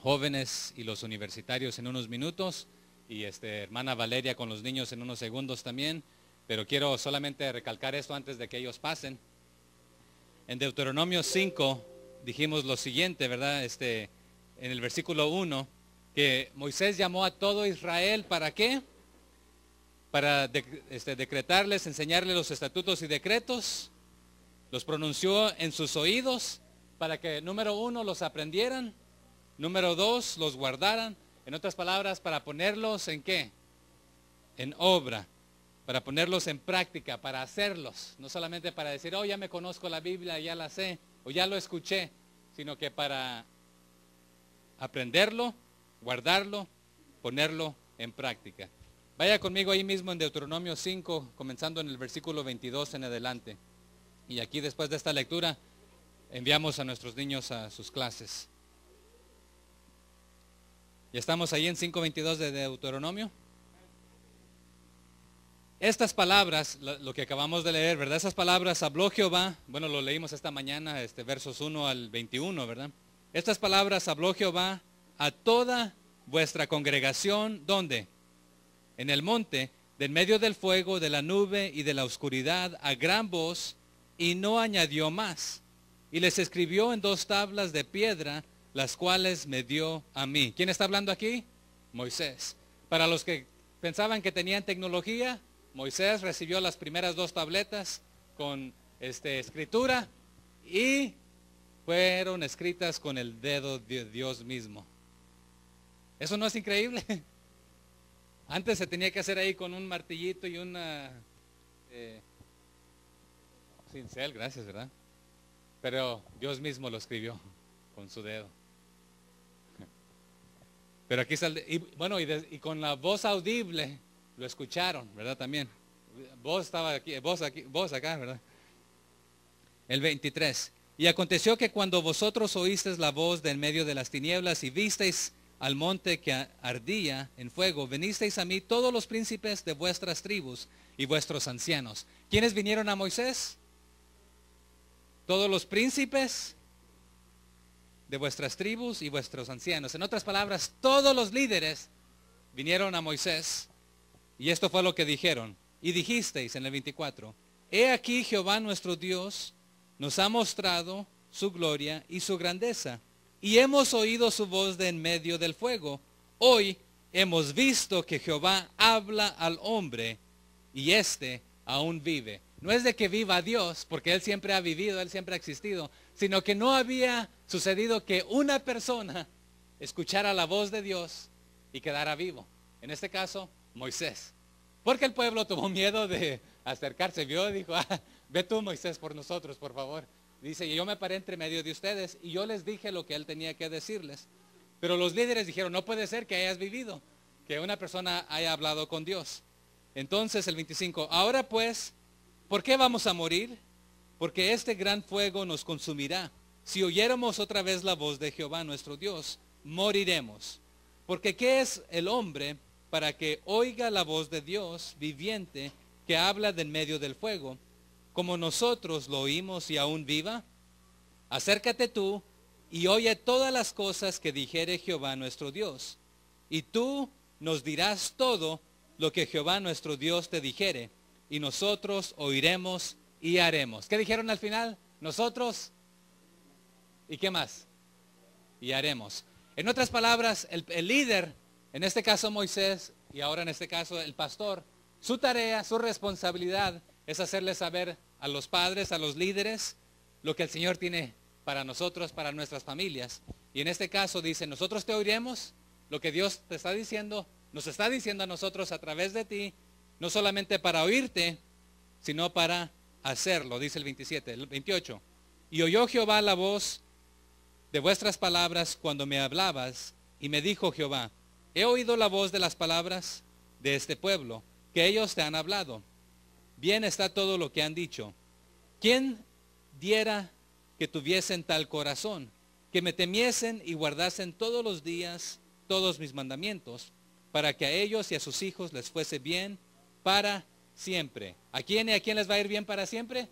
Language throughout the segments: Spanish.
jóvenes y los universitarios en unos minutos, y hermana Valeria con los niños en unos segundos también, pero quiero solamente recalcar esto antes de que ellos pasen. En Deuteronomio 5 dijimos lo siguiente, ¿verdad? En el versículo 1, que Moisés llamó a todo Israel, ¿para qué? Para decretarles, enseñarles los estatutos y decretos, los pronunció en sus oídos, para que, número 1, los aprendieran, número 2, los guardaran, en otras palabras, para ponerlos ¿en qué? En obra, para ponerlos en práctica, para hacerlos, no solamente para decir, oh, ya me conozco la Biblia, ya la sé, o ya lo escuché, sino que para aprenderlo, guardarlo, ponerlo en práctica. Vaya conmigo ahí mismo en Deuteronomio 5, comenzando en el versículo 22 en adelante. Y aquí después de esta lectura, enviamos a nuestros niños a sus clases. ¿Ya estamos ahí en 5:22 de Deuteronomio? Estas palabras, lo que acabamos de leer, ¿verdad? Esas palabras habló Jehová, bueno, lo leímos esta mañana, versos 1 al 21, ¿verdad? Estas palabras habló Jehová a toda vuestra congregación, ¿dónde? En el monte, de en medio del fuego, de la nube y de la oscuridad, a gran voz, y no añadió más. Y les escribió en 2 tablas de piedra, las cuales me dio a mí. ¿Quién está hablando aquí? Moisés. Para los que pensaban que tenían tecnología, Moisés recibió las primeras 2 tabletas con escritura y fueron escritas con el dedo de Dios mismo. ¿Eso no es increíble? Antes se tenía que hacer ahí con un martillito y una cincel, gracias, ¿verdad? Pero Dios mismo lo escribió con su dedo. Pero aquí sale, y bueno, y con la voz audible lo escucharon, ¿verdad? También. Vos estaba aquí, vos acá, ¿verdad? El 23. Y aconteció que cuando vosotros oísteis la voz de en medio de las tinieblas y visteis al monte que ardía en fuego, venisteis a mí todos los príncipes de vuestras tribus y vuestros ancianos. ¿Quiénes vinieron a Moisés? Todos los príncipes de vuestras tribus y vuestros ancianos. En otras palabras, todos los líderes vinieron a Moisés. Y esto fue lo que dijeron. Y dijisteis en el 24, he aquí Jehová nuestro Dios nos ha mostrado su gloria y su grandeza. Y hemos oído su voz de en medio del fuego. Hoy hemos visto que Jehová habla al hombre y éste aún vive. No es de que viva Dios, porque Él siempre ha vivido, Él siempre ha existido, sino que no había sucedido que una persona escuchara la voz de Dios y quedara vivo. En este caso, Moisés. Porque el pueblo tuvo miedo de acercarse, vio, dijo, ve tú, Moisés, por nosotros, por favor. Dice, y yo me paré entre medio de ustedes y yo les dije lo que él tenía que decirles. Pero los líderes dijeron, no puede ser que hayas vivido, que una persona haya hablado con Dios. Entonces el 25, ahora pues, ¿por qué vamos a morir? Porque este gran fuego nos consumirá. Si oyéramos otra vez la voz de Jehová nuestro Dios, moriremos. Porque ¿qué es el hombre para que oiga la voz de Dios viviente que habla de en medio del fuego, como nosotros lo oímos y aún viva? Acércate tú y oye todas las cosas que dijere Jehová nuestro Dios. Y tú nos dirás todo lo que Jehová nuestro Dios te dijere, y nosotros oiremos y haremos. ¿Qué dijeron al final? Nosotros, ¿y qué más? Y haremos. En otras palabras, el líder, en este caso Moisés, y ahora en este caso el pastor, su tarea, su responsabilidad es hacerle saber a los padres, a los líderes, lo que el Señor tiene para nosotros, para nuestras familias. Y en este caso dice, nosotros te oiremos, lo que Dios te está diciendo, nos está diciendo a nosotros a través de ti, no solamente para oírte, sino para hacerlo, dice el 27, el 28. Y oyó Jehová la voz de vuestras palabras cuando me hablabas, y me dijo Jehová, he oído la voz de las palabras de este pueblo, que ellos te han hablado. Bien está todo lo que han dicho. ¿Quién diera que tuviesen tal corazón, que me temiesen y guardasen todos los días todos mis mandamientos, para que a ellos y a sus hijos les fuese bien para siempre? ¿A quién y a quién les va a ir bien para siempre?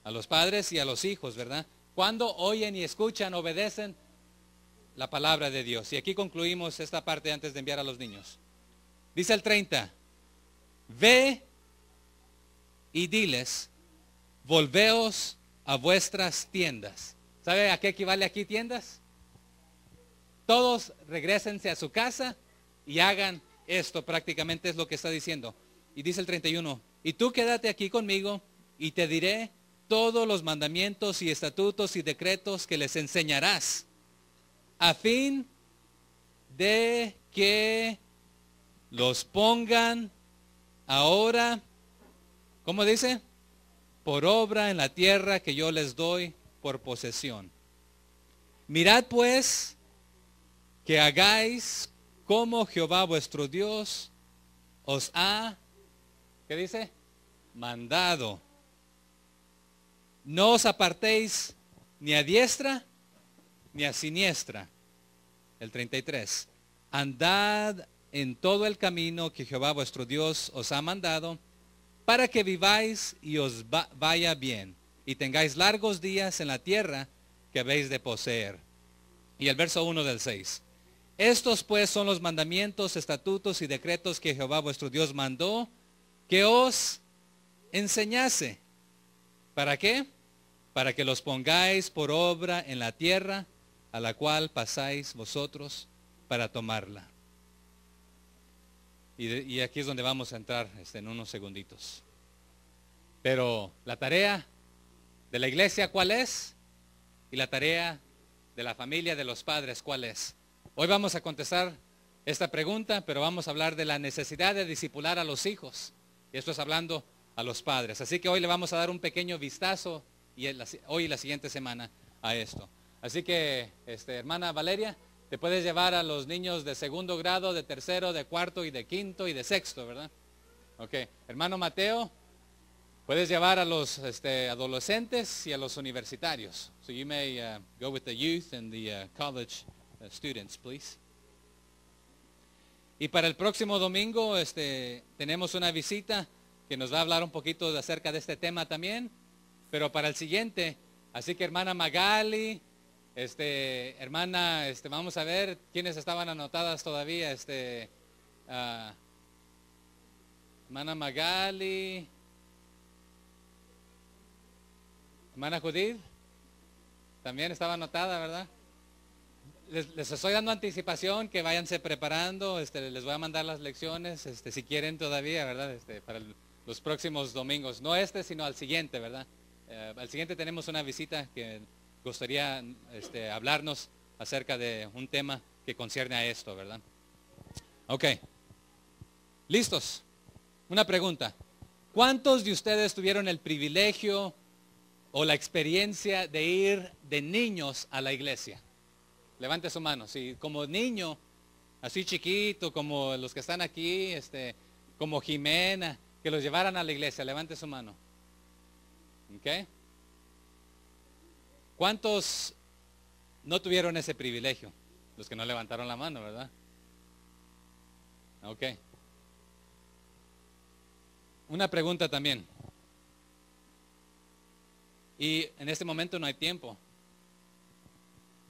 A los padres y a los hijos, ¿verdad? Cuando oyen y escuchan, obedecen la palabra de Dios. Y aquí concluimos esta parte antes de enviar a los niños. Dice el 30, ve y diles, volveos a vuestras tiendas. ¿Sabe a qué equivale aquí tiendas? Todos regrésense a su casa y hagan esto, prácticamente es lo que está diciendo. Y dice el 31, y tú quédate aquí conmigo y te diré todos los mandamientos y estatutos y decretos que les enseñarás, a fin de que los pongan ahora, ¿cómo dice? Por obra en la tierra que yo les doy por posesión. Mirad pues que hagáis como Jehová vuestro Dios os ha, ¿qué dice? Mandado. No os apartéis ni a diestra ni a siniestra. El 33. Andad en todo el camino que Jehová vuestro Dios os ha mandado, para que viváis y os vaya bien, y tengáis largos días en la tierra que habéis de poseer. Y el verso 1 del 6. Estos pues son los mandamientos, estatutos y decretos que Jehová vuestro Dios mandó que os enseñase. ¿Para qué? Para que los pongáis por obra en la tierra a la cual pasáis vosotros para tomarla. Y aquí es donde vamos a entrar en unos segunditos. Pero la tarea de la iglesia, ¿cuál es? Y la tarea de la familia, de los padres, ¿cuál es? Hoy vamos a contestar esta pregunta, pero vamos a hablar de la necesidad de discipular a los hijos. Y esto es hablando a los padres. Así que hoy le vamos a dar un pequeño vistazo hoy y la siguiente semana a esto. Así que, hermana Valeria, te puedes llevar a los niños de segundo grado, de tercero, de cuarto y de quinto y de sexto, ¿verdad? Ok. Hermano Mateo, puedes llevar a los adolescentes y a los universitarios. So you may go with the youth and the college students, please. Y para el próximo domingo tenemos una visita que nos va a hablar un poquito acerca de este tema también. Pero para el siguiente, así que hermana Magali, hermana, vamos a ver quiénes estaban anotadas todavía. Hermana Magali, hermana Judith, también estaba anotada, ¿verdad? Les estoy dando anticipación, que váyanse preparando, les voy a mandar las lecciones, si quieren todavía, ¿verdad? Para los próximos domingos, no sino al siguiente, ¿verdad? Al siguiente tenemos una visita que gustaría hablarnos acerca de un tema que concierne a esto, ¿verdad? Ok. ¿Listos? Una pregunta. ¿Cuántos de ustedes tuvieron el privilegio o la experiencia de ir de niños a la iglesia? Levante su mano. Si como niño, así chiquito, como los que están aquí, como Jimena, que los llevaran a la iglesia, levante su mano. ¿Ok? ¿Cuántos no tuvieron ese privilegio? Los que no levantaron la mano, ¿verdad? Ok. Una pregunta también. Y en este momento no hay tiempo.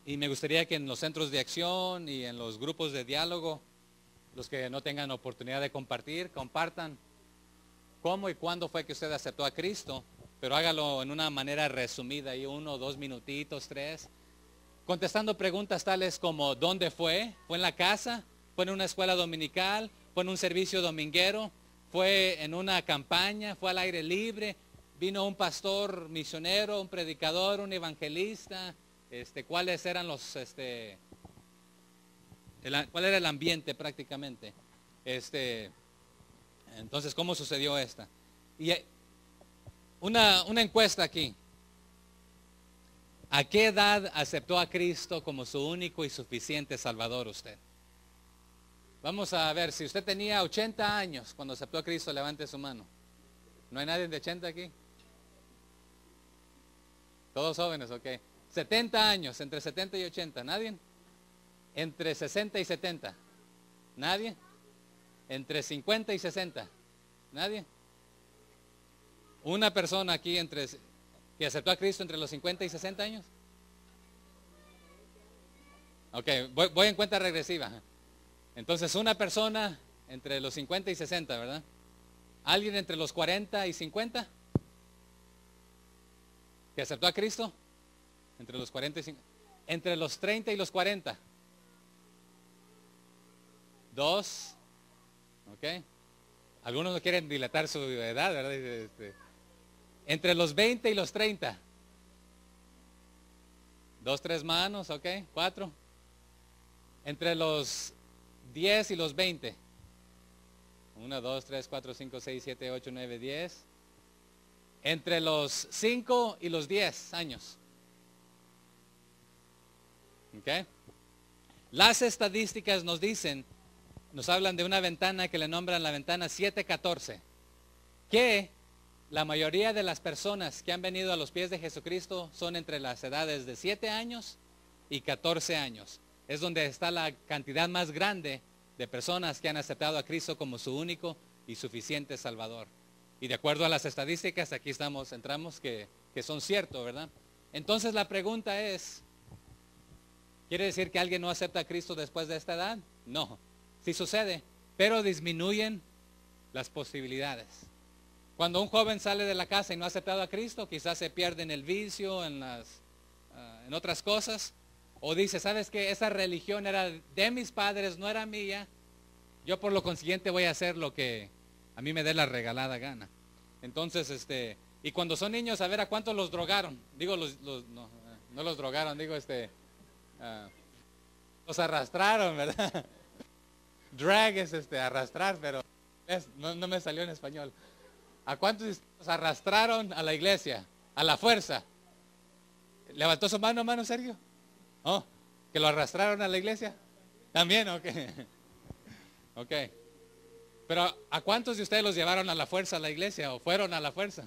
Y me gustaría que en los centros de acción y en los grupos de diálogo, los que no tengan oportunidad de compartir, compartan cómo y cuándo fue que usted aceptó a Cristo, pero hágalo en una manera resumida, y 1 o 2 minutitos, 3, contestando preguntas tales como ¿dónde fue? ¿Fue en la casa? ¿Fue en una escuela dominical? ¿Fue en un servicio dominguero? ¿Fue en una campaña? ¿Fue al aire libre? ¿Vino un pastor misionero, un predicador, un evangelista? ¿Cuáles eran cuál era el ambiente prácticamente? Entonces, ¿cómo sucedió esta? Y una encuesta aquí. ¿A qué edad aceptó a Cristo como su único y suficiente Salvador usted? Vamos a ver, si usted tenía 80 años cuando aceptó a Cristo, levante su mano. ¿No hay nadie de 80 aquí? Todos jóvenes, ok. 70 años, entre 70 y 80, ¿nadie? Entre 60 y 70, ¿nadie? Entre 50 y 60, ¿nadie? Una persona aquí que aceptó a Cristo entre los 50 y 60 años. Ok, voy en cuenta regresiva. Entonces, una persona entre los 50 y 60, ¿verdad? ¿Alguien entre los 40 y 50? ¿Que aceptó a Cristo? Entre los 40 y 50. Entre los 30 y los 40. Dos. Ok. Algunos no quieren dilatar su edad, ¿verdad? Entre los 20 y los 30. Dos, tres manos, ok. Cuatro. Entre los 10 y los 20. 1, 2, 3, 4, 5, 6, 7, 8, 9, 10. Entre los 5 y los 10 años. ¿Ok? Las estadísticas nos dicen, nos hablan de una ventana que le nombran la ventana 714, que la mayoría de las personas que han venido a los pies de Jesucristo son entre las edades de 7 años y 14 años. Es donde está la cantidad más grande de personas que han aceptado a Cristo como su único y suficiente Salvador. Y de acuerdo a las estadísticas, aquí entramos que son ciertos, ¿verdad? Entonces la pregunta es, ¿quiere decir que alguien no acepta a Cristo después de esta edad? No, sí sucede, pero disminuyen las posibilidades. Cuando un joven sale de la casa y no ha aceptado a Cristo, quizás se pierde en el vicio, en otras cosas. O dice, ¿sabes qué? Esa religión era de mis padres, no era mía. Yo por lo consiguiente voy a hacer lo que a mí me dé la regalada gana. Entonces, y cuando son niños, a ver a cuántos los drogaron. Digo, no los drogaron, digo, los arrastraron, ¿verdad? Drag es arrastrar, pero no me salió en español. ¿A cuántos los arrastraron a la iglesia? A la fuerza. ¿Levantó su mano, Sergio? Oh, ¿que lo arrastraron a la iglesia? También, ok. Ok. Pero ¿a cuántos de ustedes los llevaron a la fuerza a la iglesia o fueron a la fuerza?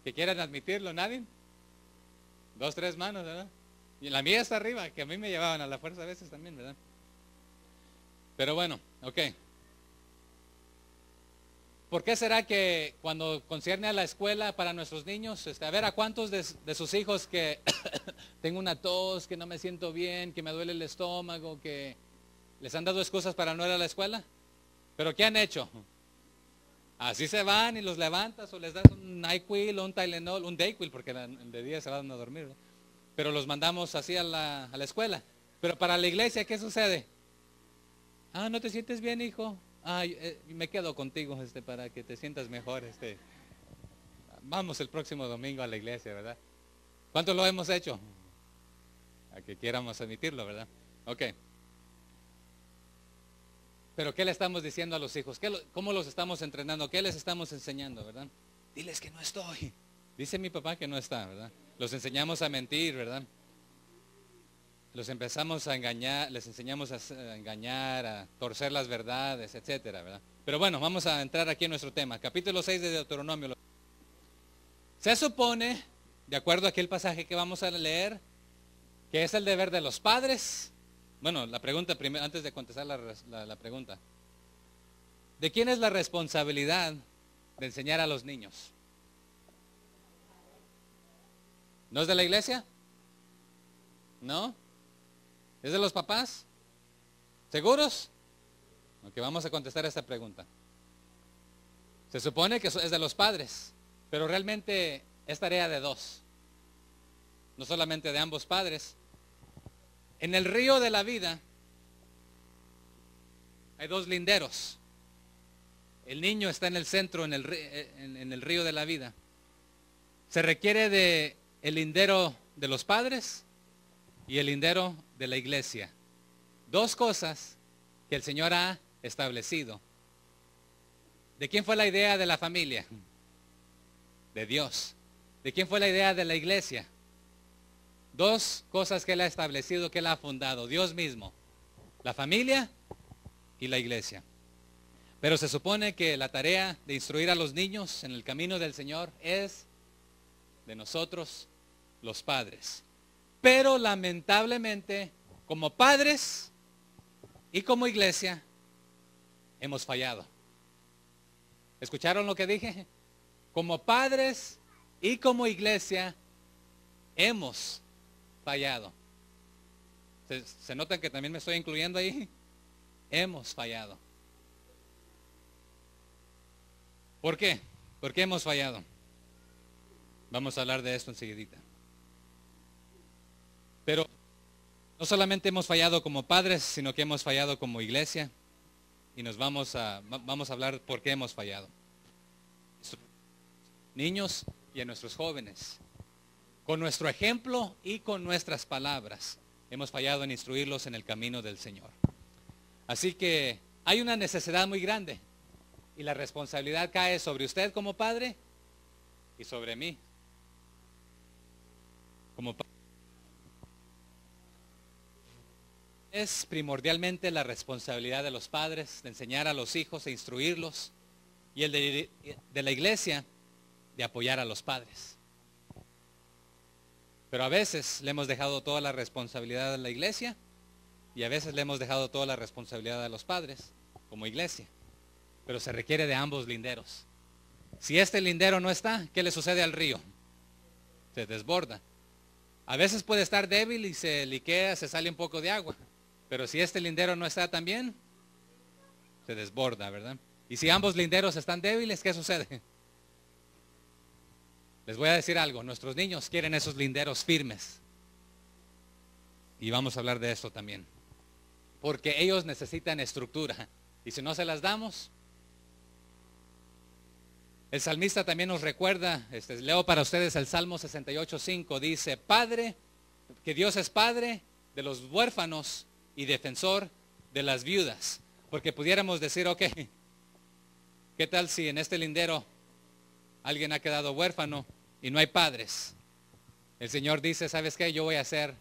¿Que quieran admitirlo? ¿Nadie? 2, 3 manos, ¿verdad? Y la mía está arriba, que a mí me llevaban a la fuerza a veces también, ¿verdad? Pero bueno, ok. ¿Por qué será que cuando concierne a la escuela para nuestros niños, a ver a cuántos de sus hijos que tengo una tos, que no me siento bien, que me duele el estómago, que les han dado excusas para no ir a la escuela? ¿Pero qué han hecho? Así se van y los levantas o les das un NyQuil o un Tylenol, un Dayquil, porque de día se van a dormir, ¿verdad? Pero los mandamos así a la escuela. Pero para la iglesia, ¿qué sucede? Ah, ¿no te sientes bien, hijo? Me quedo contigo para que te sientas mejor. Vamos el próximo domingo a la iglesia, ¿verdad? ¿Cuánto lo hemos hecho? A que quieramos admitirlo, ¿verdad? Ok. Pero ¿qué le estamos diciendo a los hijos? ¿Cómo los estamos entrenando? ¿Qué les estamos enseñando, verdad? Diles que no estoy. Dice mi papá que no está, ¿verdad? Los enseñamos a mentir, ¿verdad? Los empezamos a engañar, les enseñamos a engañar, a torcer las verdades, etcétera, ¿verdad? Pero bueno, vamos a entrar aquí en nuestro tema. Capítulo 6 de Deuteronomio. Se supone, de acuerdo a aquel pasaje que vamos a leer, que es el deber de los padres. Bueno, la pregunta primero, antes de contestar la pregunta. ¿De quién es la responsabilidad de enseñar a los niños? ¿No es de la iglesia? ¿No? ¿Es de los papás? ¿Seguros? Ok, vamos a contestar esta pregunta. Se supone que es de los padres, pero realmente es tarea de dos. No solamente de ambos padres. En el río de la vida hay dos linderos. El niño está en el centro, en el río de la vida. Se requiere de el lindero de los padres y el lindero de la iglesia. Dos cosas que el Señor ha establecido. ¿De quién fue la idea de la familia? De Dios. ¿De quién fue la idea de la iglesia? Dos cosas que Él ha establecido, que Él ha fundado. Dios mismo. La familia y la iglesia. Pero se supone que la tarea de instruir a los niños en el camino del Señor es de nosotros, los padres. Pero lamentablemente, como padres y como iglesia, hemos fallado. ¿Escucharon lo que dije? Como padres y como iglesia, hemos fallado. ¿Se notan que también me estoy incluyendo ahí? Hemos fallado. ¿Por qué? ¿Por qué hemos fallado? Vamos a hablar de esto enseguidita. Pero no solamente hemos fallado como padres, sino que hemos fallado como iglesia. Y vamos a hablar por qué hemos fallado. Niños y a nuestros jóvenes. Con nuestro ejemplo y con nuestras palabras, hemos fallado en instruirlos en el camino del Señor. Así que hay una necesidad muy grande. Y la responsabilidad cae sobre usted como padre y sobre mí como padre. Es primordialmente la responsabilidad de los padres de enseñar a los hijos e instruirlos, y el de la iglesia de apoyar a los padres. Pero a veces le hemos dejado toda la responsabilidad a la iglesia y a veces le hemos dejado toda la responsabilidad a los padres como iglesia. Pero se requiere de ambos linderos. Si este lindero no está, ¿qué le sucede al río? Se desborda. A veces puede estar débil y se liquea, se sale un poco de agua. Pero si este lindero no está también, se desborda, ¿verdad? Y si ambos linderos están débiles, ¿qué sucede? Les voy a decir algo, nuestros niños quieren esos linderos firmes. Y vamos a hablar de esto también. Porque ellos necesitan estructura. Y si no se las damos, el salmista también nos recuerda, leo para ustedes el Salmo 68:5, dice, Padre, que Dios es Padre de los huérfanos y defensor de las viudas. Porque pudiéramos decir, ok, ¿qué tal si en este lindero alguien ha quedado huérfano y no hay padres? El Señor dice, ¿sabes qué? Yo voy a estar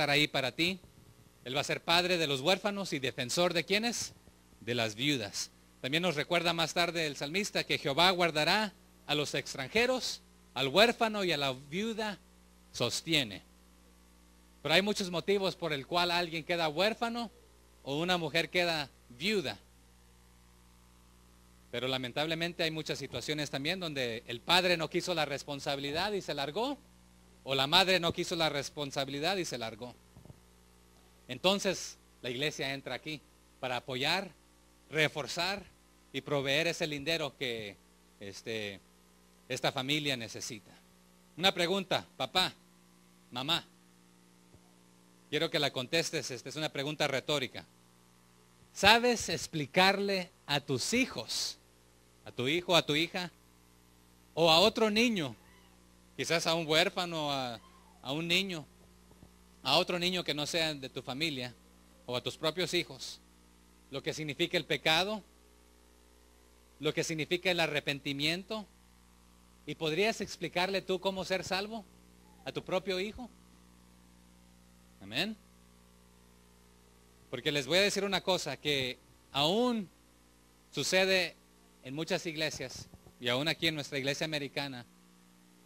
ahí para ti. Él va a ser padre de los huérfanos y defensor de ¿quiénes? De las viudas. También nos recuerda más tarde el salmista que Jehová guardará a los extranjeros, al huérfano y a la viuda sostiene. Pero hay muchos motivos por el cual alguien queda huérfano o una mujer queda viuda. Pero lamentablemente hay muchas situaciones también donde el padre no quiso la responsabilidad y se largó, o la madre no quiso la responsabilidad y se largó. Entonces la iglesia entra aquí para apoyar, reforzar y proveer ese lindero que esta familia necesita. Una pregunta, papá, mamá. Quiero que la contestes, esta es una pregunta retórica. ¿Sabes explicarle a tus hijos, a tu hijo, a tu hija, o a otro niño, quizás a un huérfano, a un niño, a otro niño que no sea de tu familia, o a tus propios hijos, lo que significa el pecado, lo que significa el arrepentimiento? ¿Y podrías explicarle tú cómo ser salvo a tu propio hijo? Amén. Porque les voy a decir una cosa que aún sucede en muchas iglesias y aún aquí en nuestra iglesia americana,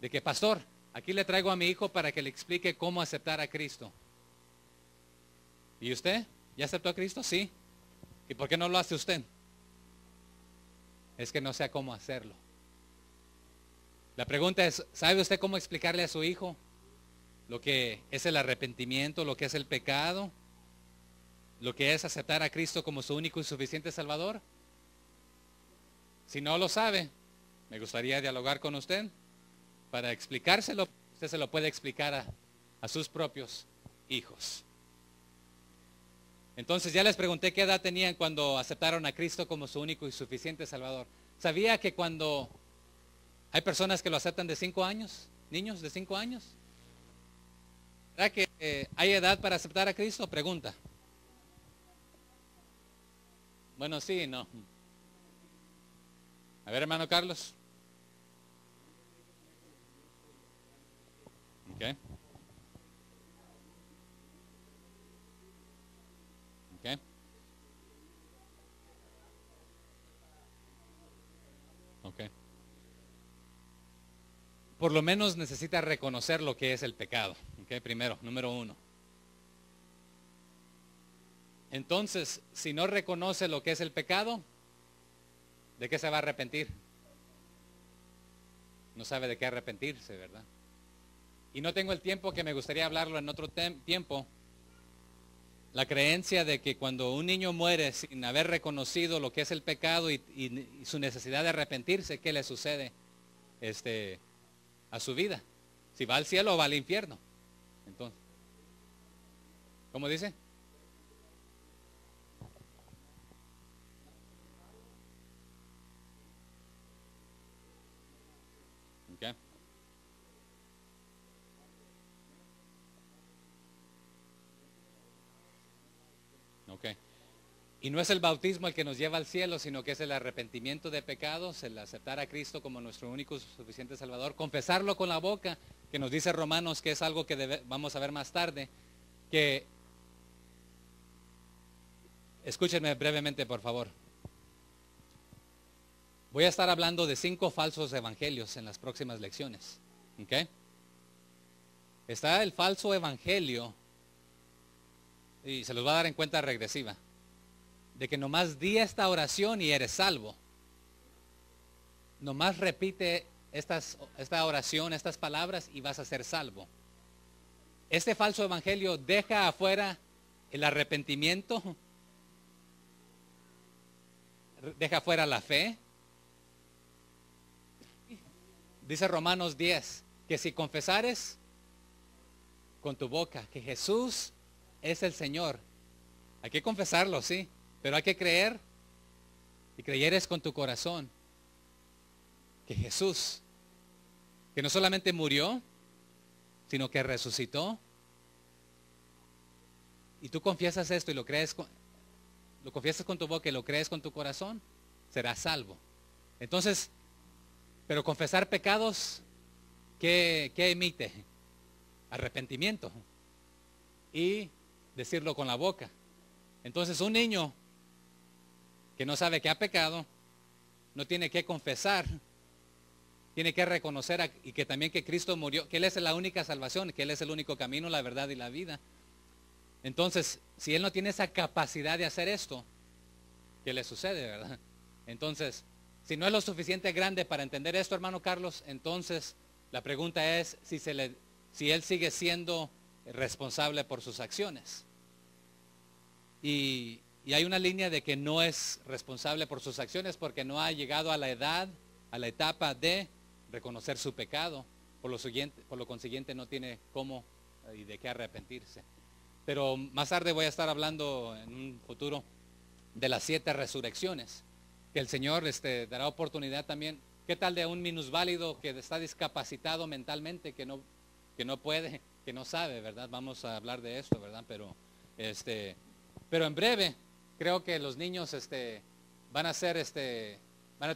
de que pastor, aquí le traigo a mi hijo para que le explique cómo aceptar a Cristo. ¿Y usted? ¿Ya aceptó a Cristo? Sí. ¿Y por qué no lo hace usted? Es que no sé cómo hacerlo. La pregunta es, ¿sabe usted cómo explicarle a su hijo lo que es el arrepentimiento, lo que es el pecado, lo que es aceptar a Cristo como su único y suficiente Salvador? Si no lo sabe, me gustaría dialogar con usted para explicárselo. Usted se lo puede explicar a sus propios hijos. Entonces ya les pregunté qué edad tenían cuando aceptaron a Cristo como su único y suficiente Salvador. ¿Sabía que cuando hay personas que lo aceptan de 5 años, niños de 5 años? ¿Verdad que hay edad para aceptar a Cristo? Pregunta. Bueno, sí y no. A ver, hermano Carlos. Ok. Ok. Ok. Por lo menos necesita reconocer lo que es el pecado. Ok, primero, número 1. Entonces, si no reconoce lo que es el pecado, ¿de qué se va a arrepentir? No sabe de qué arrepentirse, ¿verdad? y no tengo el tiempo que me gustaría hablarlo en otro tiempo, la creencia de que cuando un niño muere sin haber reconocido lo que es el pecado y su necesidad de arrepentirse, ¿qué le sucede a su vida? Si va al cielo o va al infierno. Entonces, ¿cómo dice? Okay. Okay. Y no es el bautismo el que nos lleva al cielo, sino que es el arrepentimiento de pecados, el aceptar a Cristo como nuestro único suficiente Salvador, confesarlo con la boca, que nos dice Romanos que es algo que vamos a ver más tarde, que, escúchenme brevemente por favor, voy a estar hablando de 5 falsos evangelios en las próximas lecciones. ¿Okay? Está el falso evangelio, y se los va a dar en cuenta regresiva, de que nomás di esta oración y eres salvo. Nomás repite esta oración, estas palabras y vas a ser salvo. Este falso evangelio deja afuera el arrepentimiento, deja afuera la fe. Dice Romanos 10, que si confesares con tu boca que Jesús es el Señor, hay que confesarlo, sí, pero hay que creer, y creyeres con tu corazón que Jesús, que no solamente murió, sino que resucitó, y tú confiesas esto y lo confiesas con tu boca y lo crees con tu corazón, serás salvo. Entonces, pero confesar pecados, ¿qué emite? Arrepentimiento. Y decirlo con la boca. Entonces un niño que no sabe que ha pecado, no tiene que confesar, tiene que reconocer y que también que Cristo murió, que Él es la única salvación, que Él es el único camino, la verdad y la vida. Entonces, si él no tiene esa capacidad de hacer esto, ¿qué le sucede, verdad? Entonces, si no es lo suficiente grande para entender esto, hermano Carlos, entonces la pregunta es si él sigue siendo responsable por sus acciones. Y hay una línea de que no es responsable por sus acciones porque no ha llegado a la edad, a la etapa de reconocer su pecado. Por lo consiguiente no tiene cómo y de qué arrepentirse. Pero más tarde voy a estar hablando en un futuro de las 7 resurrecciones, que el Señor dará oportunidad también. ¿Qué tal de un minusválido que está discapacitado mentalmente, que no puede, que no sabe, verdad? Vamos a hablar de esto, verdad, pero en breve creo que los niños van a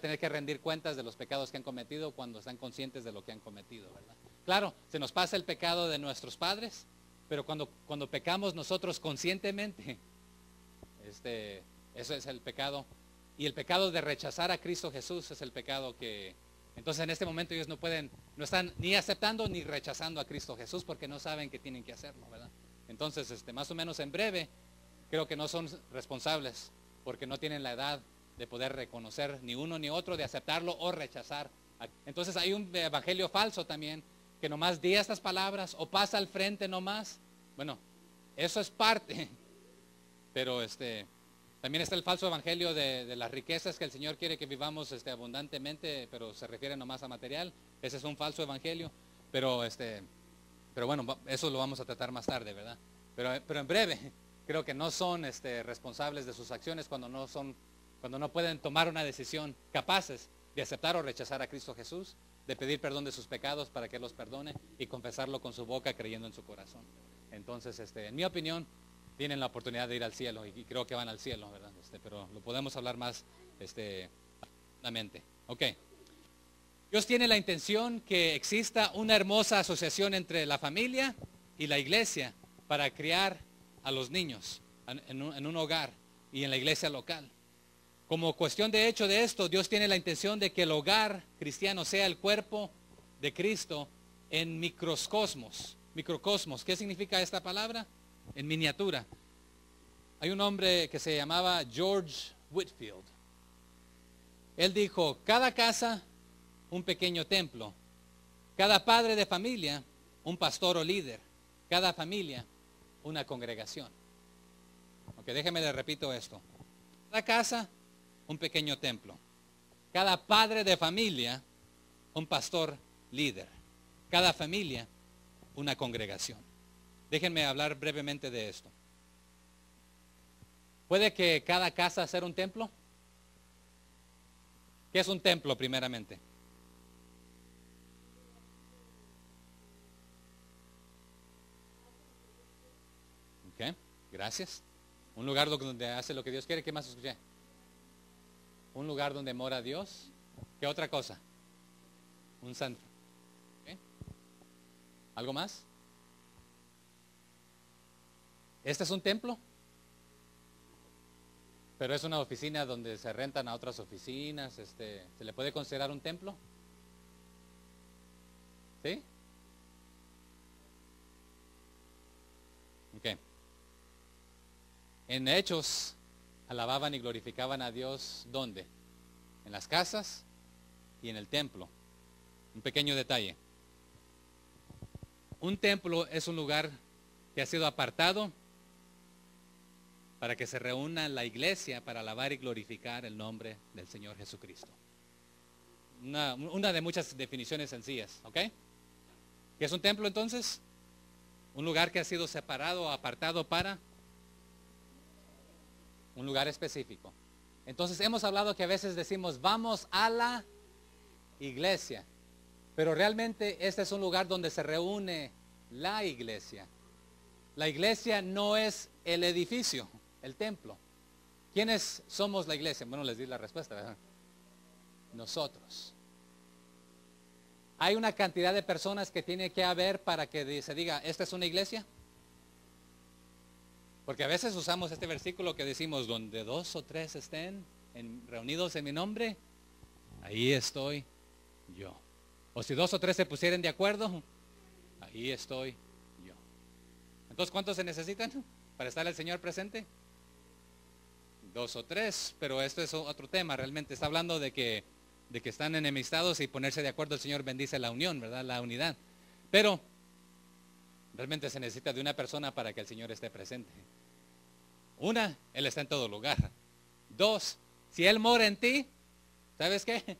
tener que rendir cuentas de los pecados que han cometido cuando están conscientes de lo que han cometido, verdad. Claro, se nos pasa el pecado de nuestros padres, pero cuando pecamos nosotros conscientemente, eso es el pecado. Y el pecado de rechazar a Cristo Jesús es el pecado que, entonces en este momento ellos no están ni aceptando ni rechazando a Cristo Jesús porque no saben que tienen que hacerlo, ¿verdad? Entonces, más o menos en breve, creo que no son responsables porque no tienen la edad de poder reconocer ni uno ni otro, de aceptarlo o rechazar. Entonces hay un evangelio falso también, que nomás di estas palabras o pasa al frente nomás. Bueno, eso es parte, pero también está el falso evangelio de las riquezas, que el Señor quiere que vivamos abundantemente, pero se refiere nomás a material. Ese es un falso evangelio, pero bueno, eso lo vamos a tratar más tarde, ¿verdad? Pero en breve, creo que no son responsables de sus acciones cuando no pueden tomar una decisión capaces de aceptar o rechazar a Cristo Jesús, de pedir perdón de sus pecados para que Él los perdone y confesarlo con su boca creyendo en su corazón. Entonces, en mi opinión, tienen la oportunidad de ir al cielo y creo que van al cielo, ¿verdad? Pero lo podemos hablar más profundamente. Ok. Dios tiene la intención que exista una hermosa asociación entre la familia y la iglesia para criar a los niños en un hogar y en la iglesia local. Como cuestión de hecho de esto, Dios tiene la intención de que el hogar cristiano sea el cuerpo de Cristo en microcosmos. Microcosmos, ¿qué significa esta palabra? En miniatura. Hay un hombre que se llamaba George Whitefield. Él dijo, cada casa, un pequeño templo. Cada padre de familia un pastor o líder. Cada familia, una congregación. Ok, déjeme le repito esto. Cada casa, un pequeño templo. Cada padre de familia, un pastor líder. Cada familia, una congregación. Déjenme hablar brevemente de esto. ¿Puede que cada casa sea un templo? ¿Qué es un templo primeramente? Ok, gracias. Un lugar donde hace lo que Dios quiere. ¿Qué más escuché? Un lugar donde mora Dios. ¿Qué otra cosa? Un santo. ¿Okay? ¿Algo más? ¿Este es un templo? Pero es una oficina donde se rentan a otras oficinas. ¿Se le puede considerar un templo? ¿Sí? Ok. En Hechos alababan y glorificaban a Dios, ¿dónde? En las casas y en el templo. Un pequeño detalle. Un templo es un lugar que ha sido apartado para que se reúna la iglesia para alabar y glorificar el nombre del Señor Jesucristo. Una de muchas definiciones sencillas, ¿ok? ¿Qué es un templo entonces? Un lugar que ha sido separado o apartado para un lugar específico. Entonces hemos hablado que a veces decimos vamos a la iglesia, pero realmente este es un lugar donde se reúne la iglesia. La iglesia no es el edificio, el templo. ¿Quiénes somos la iglesia? Bueno, les di la respuesta, ¿verdad? Nosotros. ¿Hay una cantidad de personas que tiene que haber para que se diga, esta es una iglesia? Porque a veces usamos este versículo que decimos, donde 2 o 3 estén reunidos en mi nombre, ahí estoy yo. O si 2 o 3 se pusieren de acuerdo, ahí estoy yo. Entonces, ¿cuántos se necesitan para estar el Señor presente? 2 o 3, pero esto es otro tema. Realmente está hablando de que están enemistados y ponerse de acuerdo. El Señor bendice la unión, ¿verdad? La unidad. Pero realmente se necesita de una persona para que el Señor esté presente. Una, Él está en todo lugar. 2, si Él mora en ti, ¿sabes qué?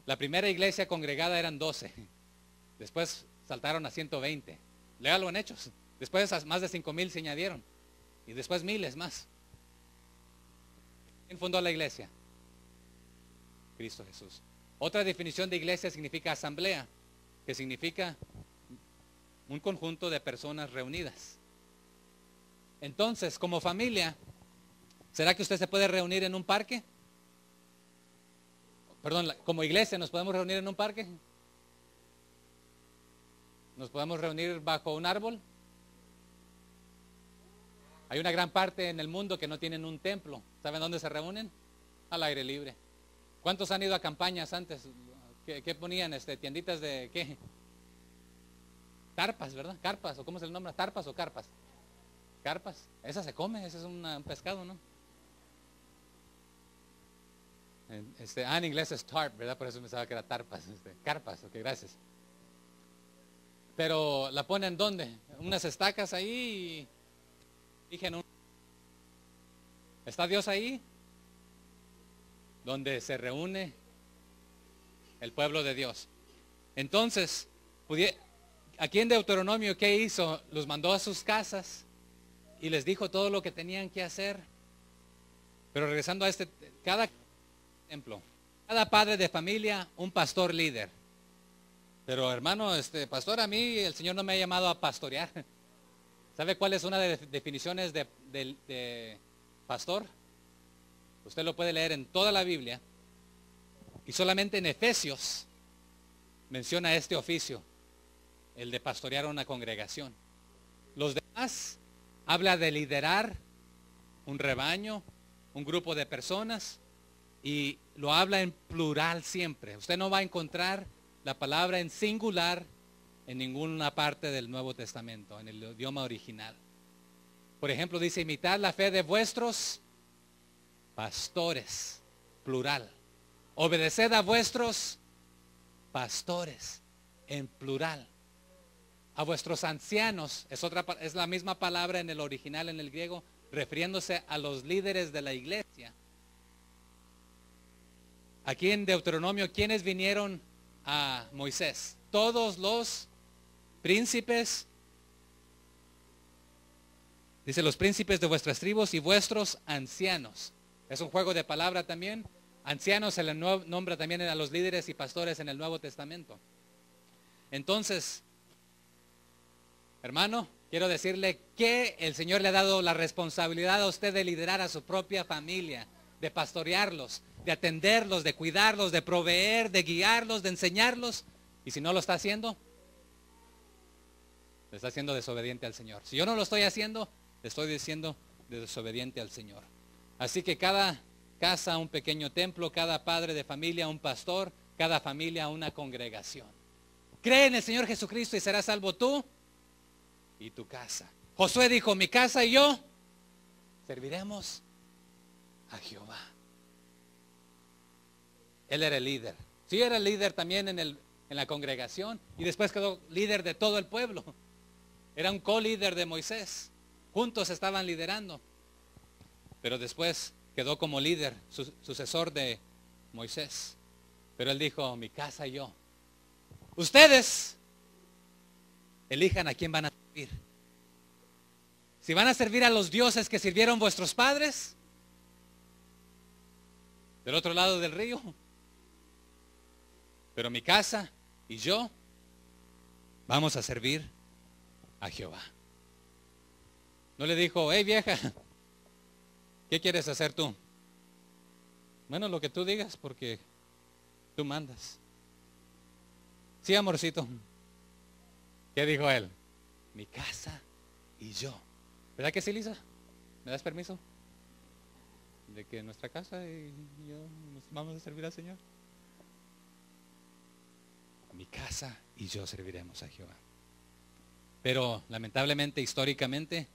La primera iglesia congregada eran 12. Después saltaron a 120. Léalo en Hechos. Después más de 5,000 se añadieron. Y después miles más. ¿Quién fundó la iglesia? Cristo Jesús. Otra definición de iglesia significa asamblea, que significa un conjunto de personas reunidas. Entonces, como familia, ¿será que usted se puede reunir en un parque? Perdón, como iglesia, ¿nos podemos reunir en un parque? ¿Nos podemos reunir bajo un árbol? Hay una gran parte en el mundo que no tienen un templo. ¿Saben dónde se reúnen? Al aire libre. ¿Cuántos han ido a campañas antes? ¿Qué ponían? ¿Tienditas de qué? Carpas, ¿verdad? Carpas, o ¿cómo se le nombra? ¿Tarpas o carpas? Carpas. Esa se come, ese es un pescado, ¿no? En inglés es tarp, ¿verdad? Por eso pensaba que era tarpas. Carpas, ok, gracias. Pero la ponen ¿dónde? Unas estacas ahí y dijeron, ¿está Dios ahí? Donde se reúne el pueblo de Dios. Entonces, aquí en Deuteronomio, ¿qué hizo? Los mandó a sus casas y les dijo todo lo que tenían que hacer. Pero regresando a cada templo, cada padre de familia, un pastor líder. Pero hermano, pastor, a mí el Señor no me ha llamado a pastorear. ¿Sabe cuál es una de las definiciones de pastor? Usted lo puede leer en toda la Biblia. Y solamente en Efesios menciona este oficio, el de pastorear una congregación. Los demás habla de liderar un rebaño, un grupo de personas, y lo habla en plural siempre. Usted no va a encontrar la palabra en singular en ninguna parte del Nuevo Testamento, en el idioma original. Por ejemplo, dice, imitad la fe de vuestros pastores, plural. Obedeced a vuestros pastores. en plural. A vuestros ancianos, es la misma palabra en el original, en el griego, refiriéndose a los líderes de la iglesia. Aquí en Deuteronomio, ¿quiénes vinieron a Moisés? Todos los príncipes. Dice, los príncipes de vuestras tribus y vuestros ancianos. Es un juego de palabra también. Ancianos se le nombra también a los líderes y pastores en el Nuevo Testamento. Entonces, hermano, quiero decirle que el Señor le ha dado la responsabilidad a usted de liderar a su propia familia, de pastorearlos, de atenderlos, de cuidarlos, de proveer, de guiarlos, de enseñarlos. Y si no lo está haciendo, le está haciendo desobediente al Señor. Si yo no lo estoy haciendo, le estoy diciendo desobediente al Señor. Así que cada casa un pequeño templo, cada padre de familia un pastor, cada familia una congregación. Cree en el Señor Jesucristo y serás salvo tú y tu casa. Josué dijo, mi casa y yo serviremos a Jehová. Él era el líder. Sí, era el líder también en la congregación y después quedó líder de todo el pueblo. Era un co-líder de Moisés. Juntos estaban liderando. Pero después quedó como líder, sucesor de Moisés. Pero él dijo, mi casa y yo. Ustedes elijan a quién van a servir. Si van a servir a los dioses que sirvieron vuestros padres, del otro lado del río. Pero mi casa y yo vamos a servir a Jehová. No le dijo, hey vieja, ¿qué quieres hacer tú? Bueno, lo que tú digas, porque tú mandas. Sí, amorcito. ¿Qué dijo él? Mi casa y yo. ¿Verdad que sí, Lisa? ¿Me das permiso? De que nuestra casa y yo nos vamos a servir al Señor. Mi casa y yo serviremos a Jehová. Pero lamentablemente, históricamente,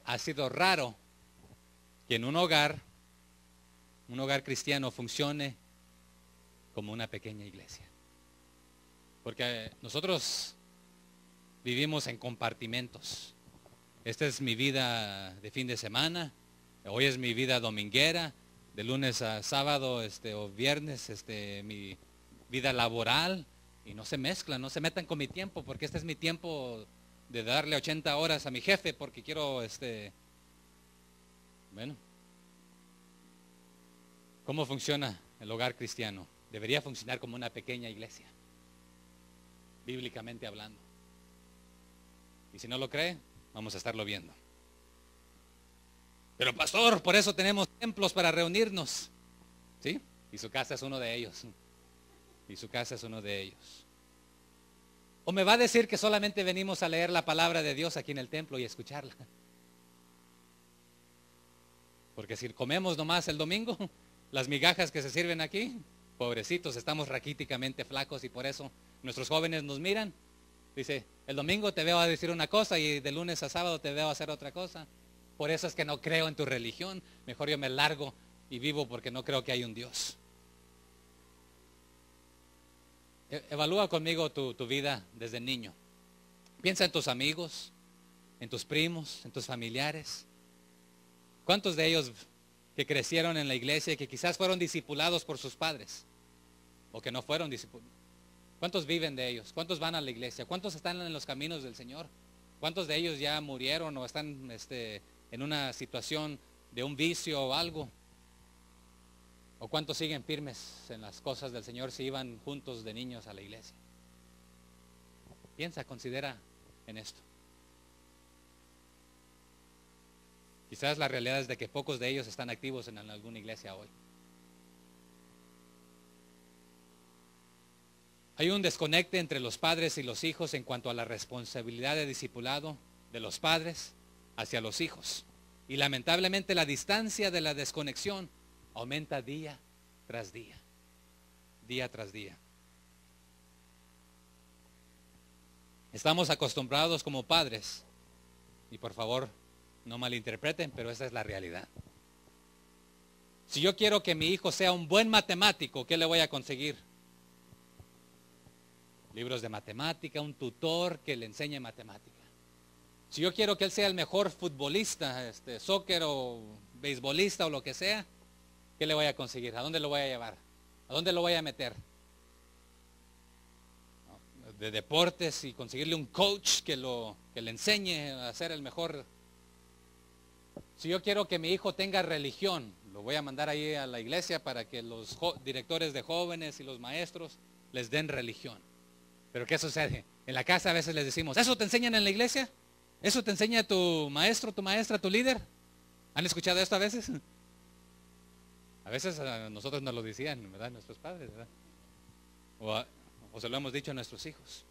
ha sido raro que en un hogar cristiano funcione como una pequeña iglesia. Porque nosotros vivimos en compartimentos. Esta es mi vida de fin de semana, hoy es mi vida dominguera, de lunes a sábado o viernes mi vida laboral, y no se mezclan, no se metan con mi tiempo, porque este es mi tiempo de darle 80 horas a mi jefe, porque quiero bueno, ¿cómo funciona el hogar cristiano? Debería funcionar como una pequeña iglesia, bíblicamente hablando. Y si no lo cree, vamos a estarlo viendo. Pero pastor, por eso tenemos templos para reunirnos. ¿Sí? Y su casa es uno de ellos. Y su casa es uno de ellos. ¿O me va a decir que solamente venimos a leer la palabra de Dios aquí en el templo y escucharla? Porque si comemos nomás el domingo, las migajas que se sirven aquí, pobrecitos, estamos raquíticamente flacos y por eso nuestros jóvenes nos miran. Dice, el domingo te veo a decir una cosa y de lunes a sábado te veo a hacer otra cosa. Por eso es que no creo en tu religión. Mejor yo me largo y vivo porque no creo que hay un Dios. Evalúa conmigo tu vida desde niño. Piensa en tus amigos, en tus primos, en tus familiares. ¿Cuántos de ellos que crecieron en la iglesia y que quizás fueron discipulados por sus padres? O que no fueron discipulados. ¿Cuántos viven de ellos? ¿Cuántos van a la iglesia? ¿Cuántos están en los caminos del Señor? ¿Cuántos de ellos ya murieron o están en una situación de un vicio o algo? ¿O cuántos siguen firmes en las cosas del Señor si iban juntos de niños a la iglesia? Piensa, considera en esto. Quizás la realidad es de que pocos de ellos están activos en alguna iglesia hoy. Hay un desconecte entre los padres y los hijos en cuanto a la responsabilidad de discipulado de los padres hacia los hijos. Y lamentablemente la distancia de la desconexión aumenta día tras día. Día tras día. Estamos acostumbrados como padres, y por favor no malinterpreten, pero esa es la realidad. Si yo quiero que mi hijo sea un buen matemático, ¿qué le voy a conseguir? libros de matemática, un tutor que le enseñe matemática. Si yo quiero que él sea el mejor futbolista, soccer o beisbolista o lo que sea, ¿qué le voy a conseguir? ¿A dónde lo voy a llevar? ¿A dónde lo voy a meter? De deportes y conseguirle un coach que le enseñe a ser el mejor. Si yo quiero que mi hijo tenga religión, lo voy a mandar ahí a la iglesia para que los directores de jóvenes y los maestros les den religión. Pero ¿qué sucede? En la casa a veces les decimos, ¿eso te enseñan en la iglesia? ¿Eso te enseña tu maestro, tu maestra, tu líder? ¿Han escuchado esto a veces? A veces a nosotros nos lo decían, ¿verdad? Nuestros padres, ¿verdad? O se lo hemos dicho a nuestros hijos.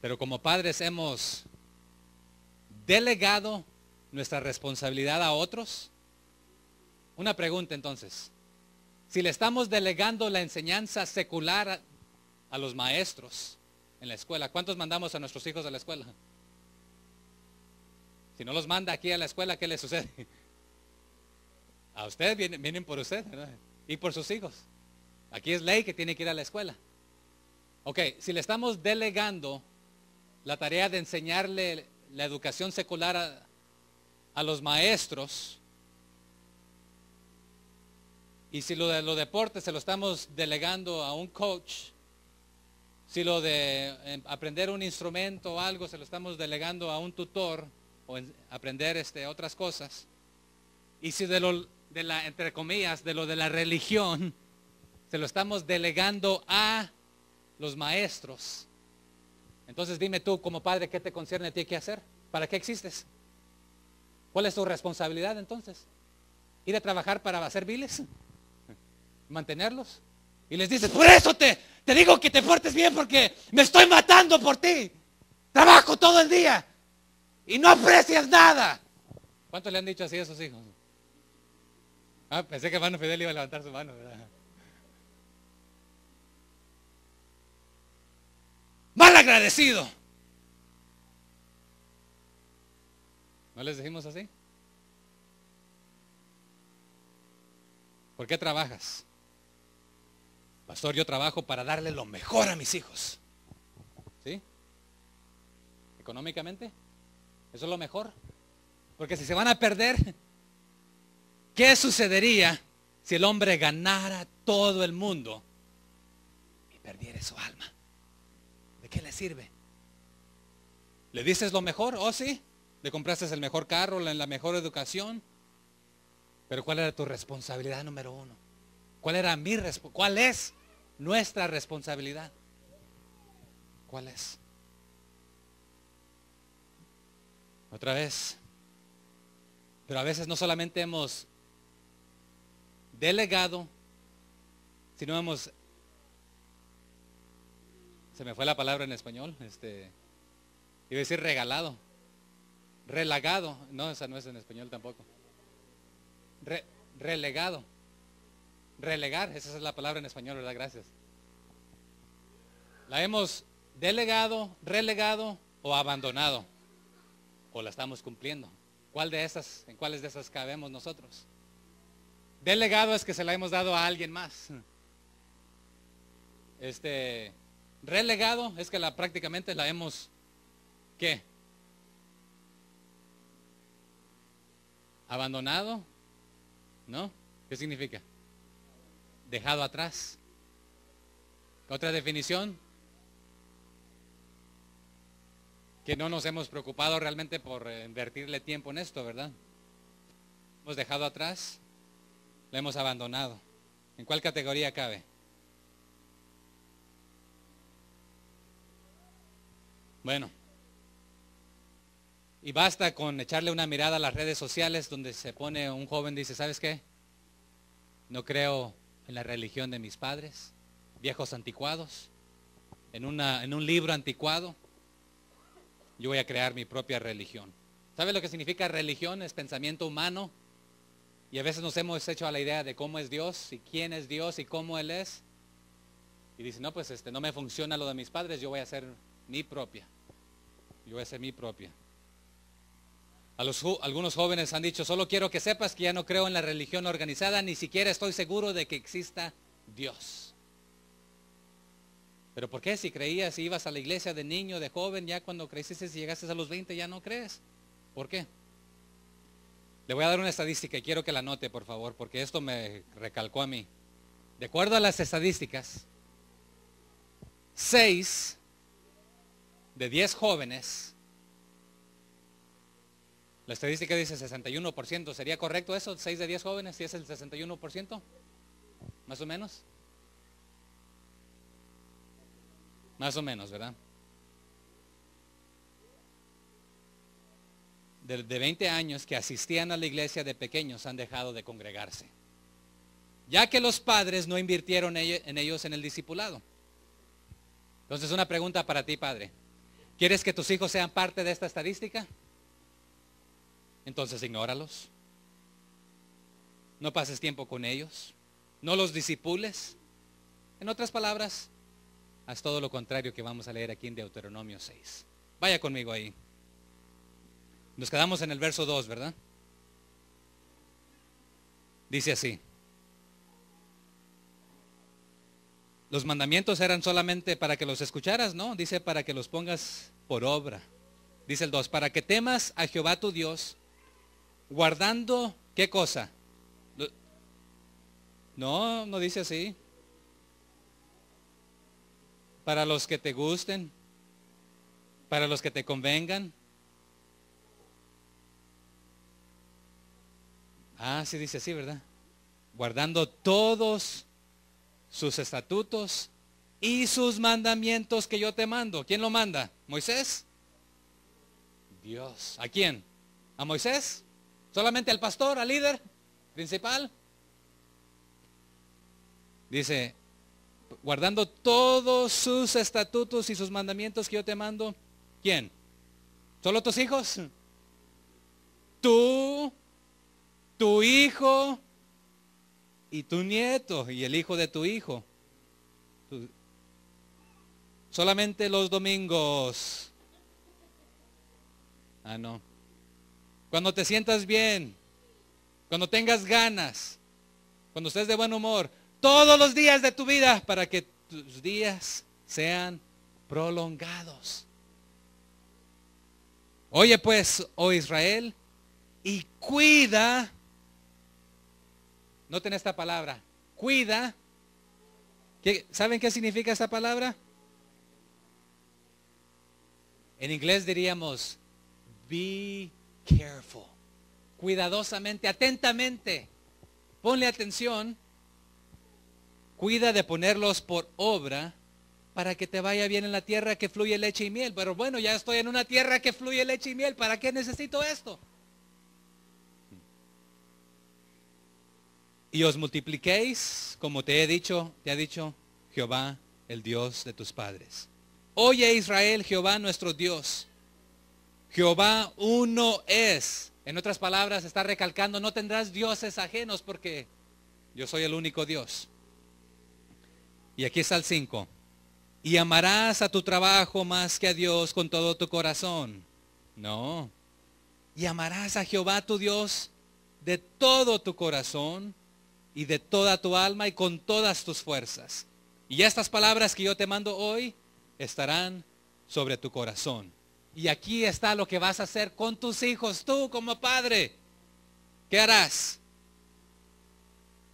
Pero como padres hemos delegado nuestra responsabilidad a otros. Una pregunta entonces. Si le estamos delegando la enseñanza secular a los maestros en la escuela, ¿cuántos mandamos a nuestros hijos a la escuela? Si no los manda aquí a la escuela, ¿qué le sucede? A usted vienen por usted, ¿verdad? Y por sus hijos. Aquí es ley que tiene que ir a la escuela. Ok, si le estamos delegando la tarea de enseñarle la educación secular a los maestros, y si lo de los deportes se lo estamos delegando a un coach, si lo de aprender un instrumento o algo se lo estamos delegando a un tutor o aprender otras cosas, y si entre comillas, de lo de la religión se lo estamos delegando a los maestros, entonces dime tú como padre, ¿qué te concierne a ti que hacer? ¿Para qué existes? ¿Cuál es tu responsabilidad entonces? ¿Ir a trabajar para hacer viles? ¿Mantenerlos? Y les dices, por eso te digo que te portes bien porque me estoy matando por ti. Trabajo todo el día y no aprecias nada. ¿Cuántos le han dicho así a sus hijos? Pensé que hermano Fidel iba a levantar su mano, ¿verdad? Mal agradecido. ¿No les decimos así? ¿Por qué trabajas? Pastor, yo trabajo para darle lo mejor a mis hijos. ¿Sí? Económicamente, eso es lo mejor. Porque si se van a perder, ¿qué sucedería si el hombre ganara todo el mundo y perdiera su alma? ¿De qué le sirve? ¿Le dices lo mejor? ¿Oh, sí? ¿Le compraste el mejor carro, la mejor educación? Pero ¿cuál era tu responsabilidad número uno? ¿Cuál es nuestra responsabilidad? ¿Cuál es? Otra vez. Pero a veces no solamente hemos delegado, sino hemos, se me fue la palabra en español, iba a decir regalado, relagado, no, esa no es en español tampoco. Relegado. Relegar, esa es la palabra en español, ¿verdad? Gracias. La hemos delegado, relegado o abandonado. O la estamos cumpliendo. ¿En cuáles de esas cabemos nosotros? Delegado es que se la hemos dado a alguien más. Relegado es que prácticamente la hemos, ¿qué? Abandonado, ¿no? ¿Qué significa? Dejado atrás. Otra definición, que no nos hemos preocupado realmente por invertirle tiempo en esto, ¿verdad? Hemos dejado atrás, la hemos abandonado. ¿En cuál categoría cabe? Bueno, y basta con echarle una mirada a las redes sociales donde se pone un joven, dice, ¿sabes qué? No creo en la religión de mis padres, viejos anticuados, en un libro anticuado, yo voy a crear mi propia religión. ¿Sabe lo que significa religión? Es pensamiento humano. Y a veces nos hemos hecho a la idea de cómo es Dios y quién es Dios y cómo Él es. Y dice, no, pues no me funciona lo de mis padres, yo voy a hacer mi propia. Yo voy a hacer mi propia. Algunos jóvenes han dicho, solo quiero que sepas que ya no creo en la religión organizada, ni siquiera estoy seguro de que exista Dios. ¿Pero por qué? Si creías, si ibas a la iglesia de niño, de joven, ya cuando creciste, si llegaste a los 20 ya no crees. ¿Por qué? Le voy a dar una estadística y quiero que la anote, por favor, porque esto me recalcó a mí. De acuerdo a las estadísticas, 6 de 10 jóvenes, la estadística dice 61%, ¿sería correcto eso? 6 de 10 jóvenes, si es el 61%, más o menos. Más o menos, ¿verdad? De 20 años que asistían a la iglesia de pequeños han dejado de congregarse, ya que los padres no invirtieron en ellos en el discipulado. Entonces, una pregunta para ti, padre. ¿Quieres que tus hijos sean parte de esta estadística? Entonces ignóralos. No pases tiempo con ellos. No los disipules. En otras palabras, haz todo lo contrario que vamos a leer aquí en Deuteronomio 6. Vaya conmigo ahí. Nos quedamos en el verso 2, ¿verdad? Dice así. Los mandamientos eran solamente para que los escucharas, ¿no? Dice para que los pongas por obra. Dice el 2, para que temas a Jehová tu Dios, guardando, ¿qué cosa? No, no dice así. Para los que te gusten, para los que te convengan. Ah, sí dice así, ¿verdad? Guardando todos sus estatutos y sus mandamientos que yo te mando. ¿Quién lo manda? ¿Moisés? Dios. ¿A quién? ¿A Moisés? ¿Solamente al pastor, al líder principal? Dice, guardando todos sus estatutos y sus mandamientos que yo te mando. ¿Quién? ¿Solo tus hijos? Tú, tu hijo y tu nieto y el hijo de tu hijo. Solamente los domingos. Ah, no. Cuando te sientas bien, cuando tengas ganas, cuando estés de buen humor, todos los días de tu vida, para que tus días sean prolongados. Oye pues, oh Israel, y cuida. Noten esta palabra, cuida. ¿Saben qué significa esta palabra? En inglés diríamos, be careful. Cuidadosamente, atentamente. Ponle atención. Cuida de ponerlos por obra para que te vaya bien en la tierra que fluye leche y miel. Pero bueno, ya estoy en una tierra que fluye leche y miel. ¿Para qué necesito esto? Y os multipliquéis, como te ha dicho Jehová, el Dios de tus padres. Oye Israel, Jehová nuestro Dios, Jehová uno es. En otras palabras, está recalcando, no tendrás dioses ajenos porque yo soy el único Dios. Y aquí está el 5. Y amarás a tu trabajo más que a Dios con todo tu corazón. No. Y amarás a Jehová tu Dios de todo tu corazón y de toda tu alma y con todas tus fuerzas. Y estas palabras que yo te mando hoy estarán sobre tu corazón. Y aquí está lo que vas a hacer con tus hijos, tú como padre. ¿Qué harás?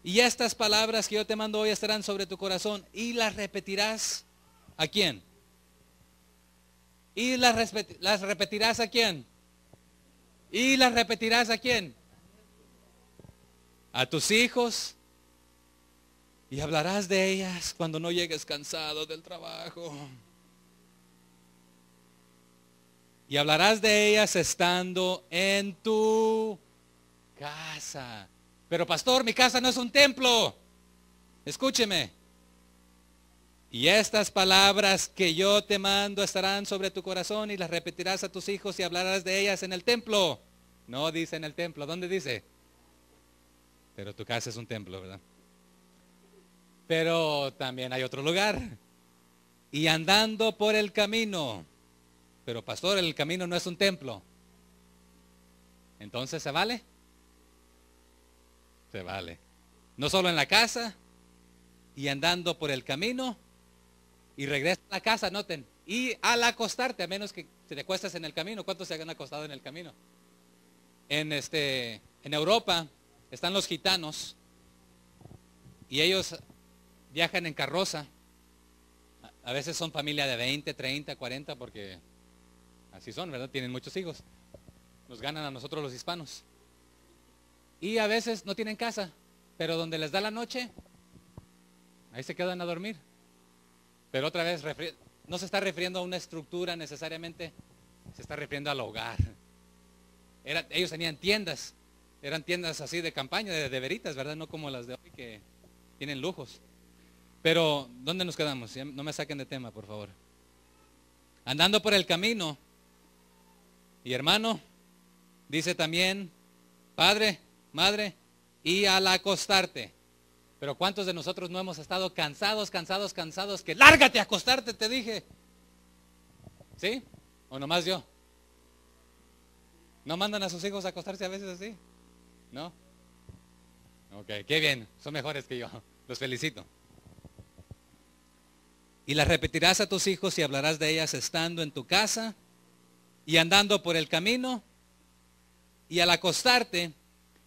Y estas palabras que yo te mando hoy estarán sobre tu corazón y las repetirás. ¿A quién? ¿Y las repetirás a quién? ¿Y las repetirás a quién? A tus hijos. Y hablarás de ellas cuando no llegues cansado del trabajo. Y hablarás de ellas estando en tu casa. Pero pastor, mi casa no es un templo. Escúcheme. Y estas palabras que yo te mando estarán sobre tu corazón y las repetirás a tus hijos y hablarás de ellas en el templo. No dice en el templo. ¿Dónde dice? Pero tu casa es un templo, ¿verdad? Pero también hay otro lugar. Y andando por el camino. Pero pastor, el camino no es un templo. Entonces, ¿se vale? Se vale. No solo en la casa y andando por el camino y regresas a la casa, noten, y al acostarte, a menos que te acuestes en el camino. ¿Cuántos se han acostado en el camino? En Europa están los gitanos y ellos viajan en carroza. A veces son familia de 20, 30, 40, porque así son, ¿verdad? Tienen muchos hijos. Nos ganan a nosotros los hispanos. Y a veces no tienen casa, pero donde les da la noche, ahí se quedan a dormir. Pero otra vez, no se está refiriendo a una estructura necesariamente, se está refiriendo al hogar. Ellos tenían tiendas, eran tiendas así de campaña, de veritas, ¿verdad? No como las de hoy que tienen lujos. Pero, ¿dónde nos quedamos? No me saquen de tema, por favor. Andando por el camino, y hermano, dice también, padre, madre, y al acostarte. Pero ¿cuántos de nosotros no hemos estado cansados, que lárgate a acostarte, te dije? ¿Sí? ¿O nomás yo? ¿No mandan a sus hijos a acostarse a veces así? ¿No? Ok, qué bien, son mejores que yo, los felicito. Y las repetirás a tus hijos y hablarás de ellas estando en tu casa y andando por el camino y al acostarte.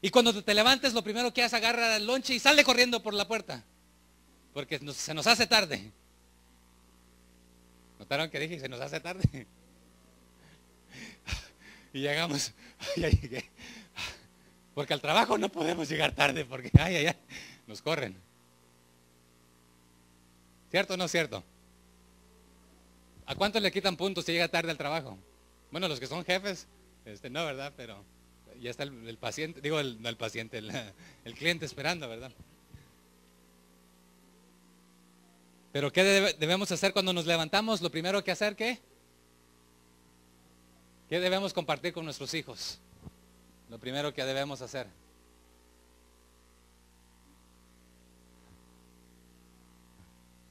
Y cuando te levantes, lo primero que haces, agarra el lonche y sale corriendo por la puerta, porque se nos hace tarde. ¿Notaron que dije se nos hace tarde? Y llegamos, ya llegué. Porque al trabajo no podemos llegar tarde, porque nos corren. ¿Cierto o no es cierto? ¿A cuántos le quitan puntos si llega tarde al trabajo? Bueno, los que son jefes, no, ¿verdad? Pero ya está el paciente, digo, no el paciente, el cliente esperando, ¿verdad? Pero ¿qué debemos hacer cuando nos levantamos? Lo primero que hacer, ¿qué? ¿Qué debemos compartir con nuestros hijos? Lo primero que debemos hacer.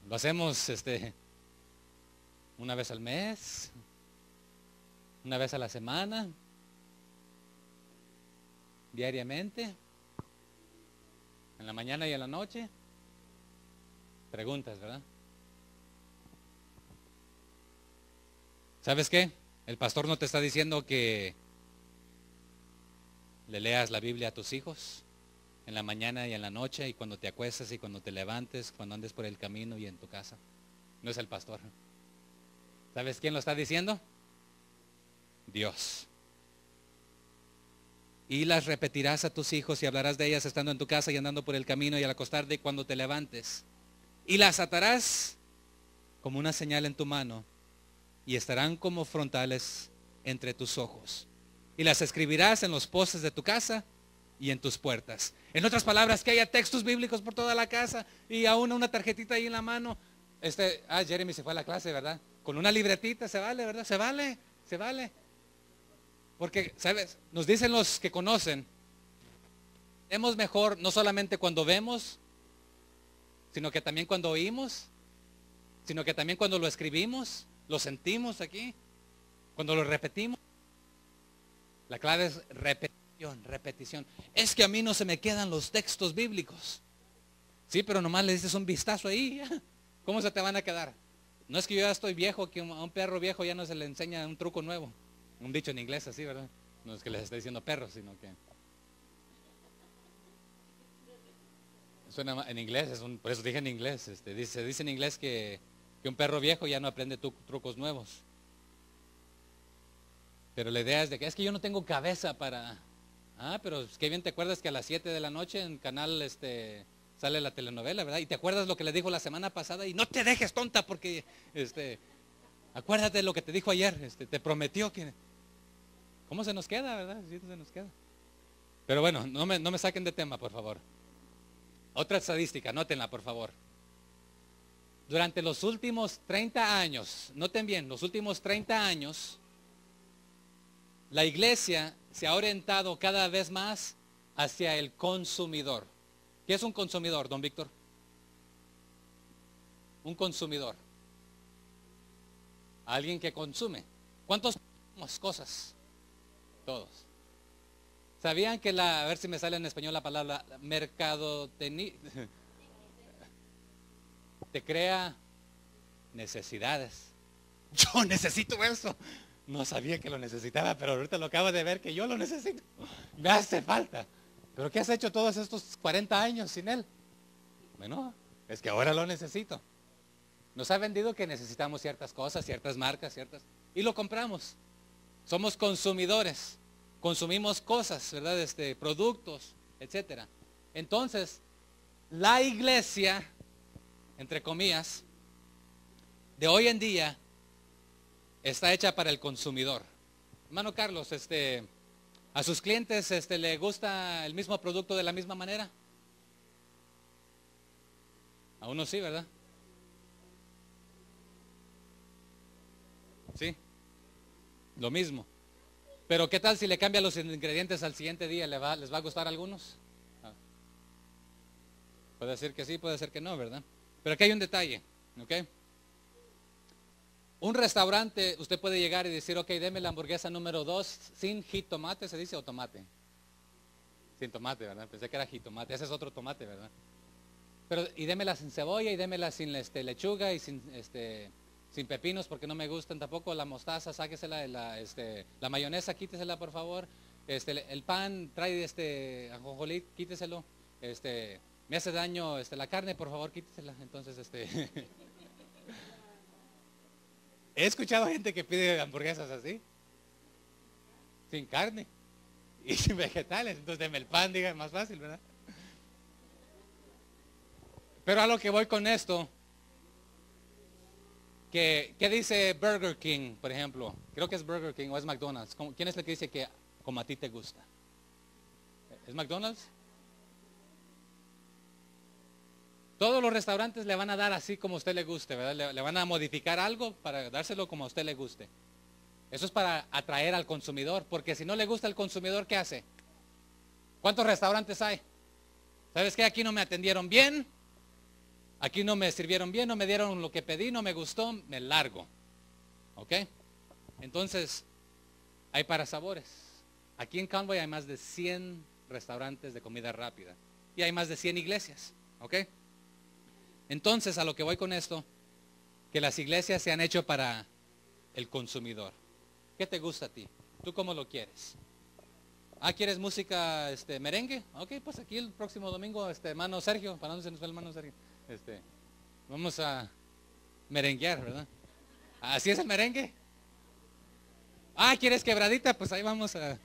Lo hacemos una vez al mes, una vez a la semana, diariamente, en la mañana y en la noche. Preguntas, ¿verdad? ¿Sabes qué? El pastor no te está diciendo que le leas la Biblia a tus hijos en la mañana y en la noche, y cuando te acuestes y cuando te levantes, cuando andes por el camino y en tu casa. No es el pastor. ¿Sabes quién lo está diciendo? Dios. Y las repetirás a tus hijos y hablarás de ellas estando en tu casa y andando por el camino y al acostarte y cuando te levantes. Y las atarás como una señal en tu mano y estarán como frontales entre tus ojos. Y las escribirás en los postes de tu casa y en tus puertas. En otras palabras, que haya textos bíblicos por toda la casa y aún una tarjetita ahí en la mano. Jeremy se fue a la clase, ¿verdad? Con una libretita se vale, ¿verdad? Se vale. Porque, ¿sabes? Nos dicen los que conocen, vemos mejor no solamente cuando vemos, sino que también cuando oímos, sino que también cuando lo escribimos, lo sentimos aquí, cuando lo repetimos. La clave es repetición. Es que a mí no se me quedan los textos bíblicos. Sí, pero nomás le dices un vistazo ahí. ¿Cómo se te van a quedar? No es que yo ya estoy viejo, que a un perro viejo ya no se le enseña un truco nuevo. Un dicho en inglés así, ¿verdad? No es que les esté diciendo perros, sino que suena en inglés, por eso dije en inglés. Se dice en inglés que un perro viejo ya no aprende trucos nuevos. Pero la idea es de que es que yo no tengo cabeza para... pero qué bien te acuerdas que a las 7 de la noche en canal sale la telenovela, ¿verdad? Y te acuerdas lo que le dijo la semana pasada y no te dejes tonta porque acuérdate de lo que te dijo ayer, te prometió que... ¿Cómo se nos queda, verdad? Sí, se nos queda. Pero bueno, no me saquen de tema, por favor. Otra estadística, anótenla, por favor. Durante los últimos 30 años, noten bien, los últimos 30 años, la iglesia se ha orientado cada vez más hacia el consumidor. ¿Qué es un consumidor, don Víctor? Un consumidor. Alguien que consume. ¿Cuántos consumimos cosas? Todos. ¿Sabían que a ver si me sale en español la palabra mercadotecnia te crea necesidades. Yo necesito eso. No sabía que lo necesitaba, pero ahorita lo acabo de ver que yo lo necesito. Me hace falta. ¿Pero qué has hecho todos estos 40 años sin él? Bueno, es que ahora lo necesito. Nos ha vendido que necesitamos ciertas cosas, ciertas marcas, y lo compramos. Somos consumidores. Consumimos cosas, ¿verdad? Productos, etcétera. Entonces, la iglesia, entre comillas, de hoy en día está hecha para el consumidor. Hermano Carlos, ¿a sus clientes le gusta el mismo producto de la misma manera? A uno sí, ¿verdad? Sí, lo mismo. Pero ¿qué tal si le cambia los ingredientes al siguiente día? ¿Les va a gustar a algunos? Puede ser que sí, puede ser que no, ¿verdad? Pero aquí hay un detalle, ¿ok? Un restaurante, usted puede llegar y decir, ok, deme la hamburguesa número 2 sin jitomate, ¿se dice o tomate? Sin tomate, ¿verdad? Pensé que era jitomate, ese es otro tomate, ¿verdad? Pero, y démela sin cebolla, y démela sin lechuga, y sin pepinos, porque no me gustan tampoco. La mostaza, sáquesela, la mayonesa, quítesela, por favor. El pan, trae ajonjolí, quíteselo. Me hace daño la carne, por favor, quítesela. Entonces, he escuchado gente que pide hamburguesas así, sin carne y sin vegetales. Entonces deme el pan, diga, más fácil, ¿verdad? Pero a lo que voy con esto, ¿qué dice Burger King, por ejemplo? Creo que es Burger King o es McDonald's. ¿Quién es el que dice que como a ti te gusta? ¿Es McDonald's? Todos los restaurantes le van a dar así como a usted le guste, ¿verdad? Le van a modificar algo para dárselo como a usted le guste. Eso es para atraer al consumidor, porque si no le gusta al consumidor, ¿qué hace? ¿Cuántos restaurantes hay? ¿Sabes qué? Aquí no me atendieron bien, aquí no me sirvieron bien, no me dieron lo que pedí, no me gustó, me largo. ¿Ok? Entonces, hay para sabores. Aquí en Convoy hay más de 100 restaurantes de comida rápida y hay más de 100 iglesias. ¿Ok? Entonces, a lo que voy con esto, que las iglesias se han hecho para el consumidor. ¿Qué te gusta a ti? ¿Tú cómo lo quieres? ¿Quieres música merengue? Ok, pues aquí el próximo domingo, hermano Sergio, ¿para dónde se nos fue el hermano Sergio? Vamos a merenguear, ¿verdad? ¿Así es el merengue? ¿Quieres quebradita? Pues ahí vamos a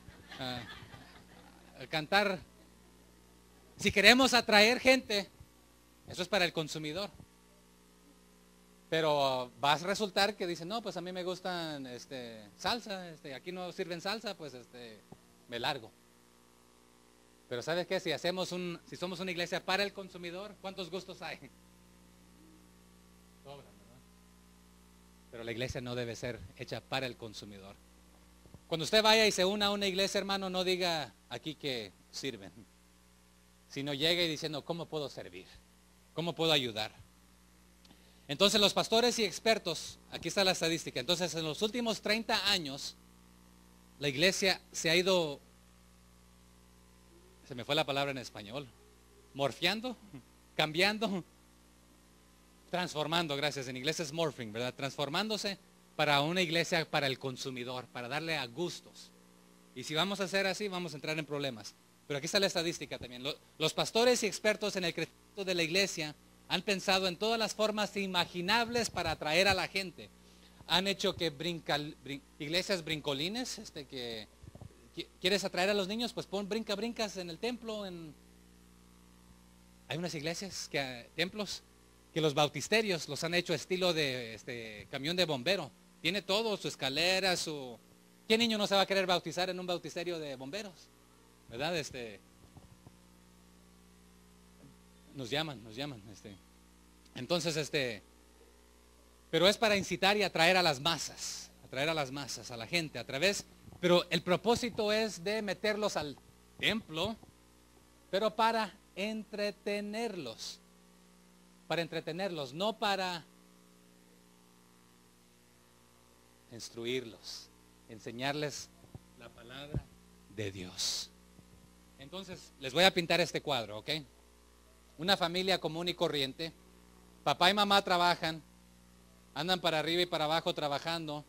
cantar. Si queremos atraer gente, eso es para el consumidor. Pero va a resultar que dicen, no, pues a mí me gustan salsa, aquí no sirven salsa, pues me largo. Pero ¿sabes qué? Si somos una iglesia para el consumidor, ¿cuántos gustos hay? Sobran, ¿verdad? Pero la iglesia no debe ser hecha para el consumidor. Cuando usted vaya y se una a una iglesia, hermano, no diga aquí que sirven, sino llegue y diciendo, ¿cómo puedo servir? ¿Cómo puedo ayudar? Entonces los pastores y expertos, aquí está la estadística, entonces en los últimos 30 años, la iglesia se ha ido, se me fue la palabra en español, morfiando, cambiando, transformando, gracias, en inglés es morphing, ¿verdad? Transformándose para una iglesia para el consumidor, para darle a gustos. Y si vamos a hacer así, vamos a entrar en problemas. Pero aquí está la estadística también. Los pastores y expertos en el crecimiento de la iglesia han pensado en todas las formas imaginables para atraer a la gente. Han hecho que iglesias brincolines, que quieres atraer a los niños, pues pon brincas en el templo. Hay unas iglesias, templos, que los bautisterios los han hecho estilo de camión de bombero. Tiene todo, su escalera, ¿Qué niño no se va a querer bautizar en un bautisterio de bomberos? ¿Verdad? Nos llaman. Entonces, pero es para incitar y atraer a las masas, a la gente, pero el propósito es de meterlos al templo, pero para entretenerlos, no para instruirlos, enseñarles la palabra de Dios. Entonces, les voy a pintar este cuadro, ¿ok? Una familia común y corriente, papá y mamá trabajan, andan para arriba y para abajo trabajando.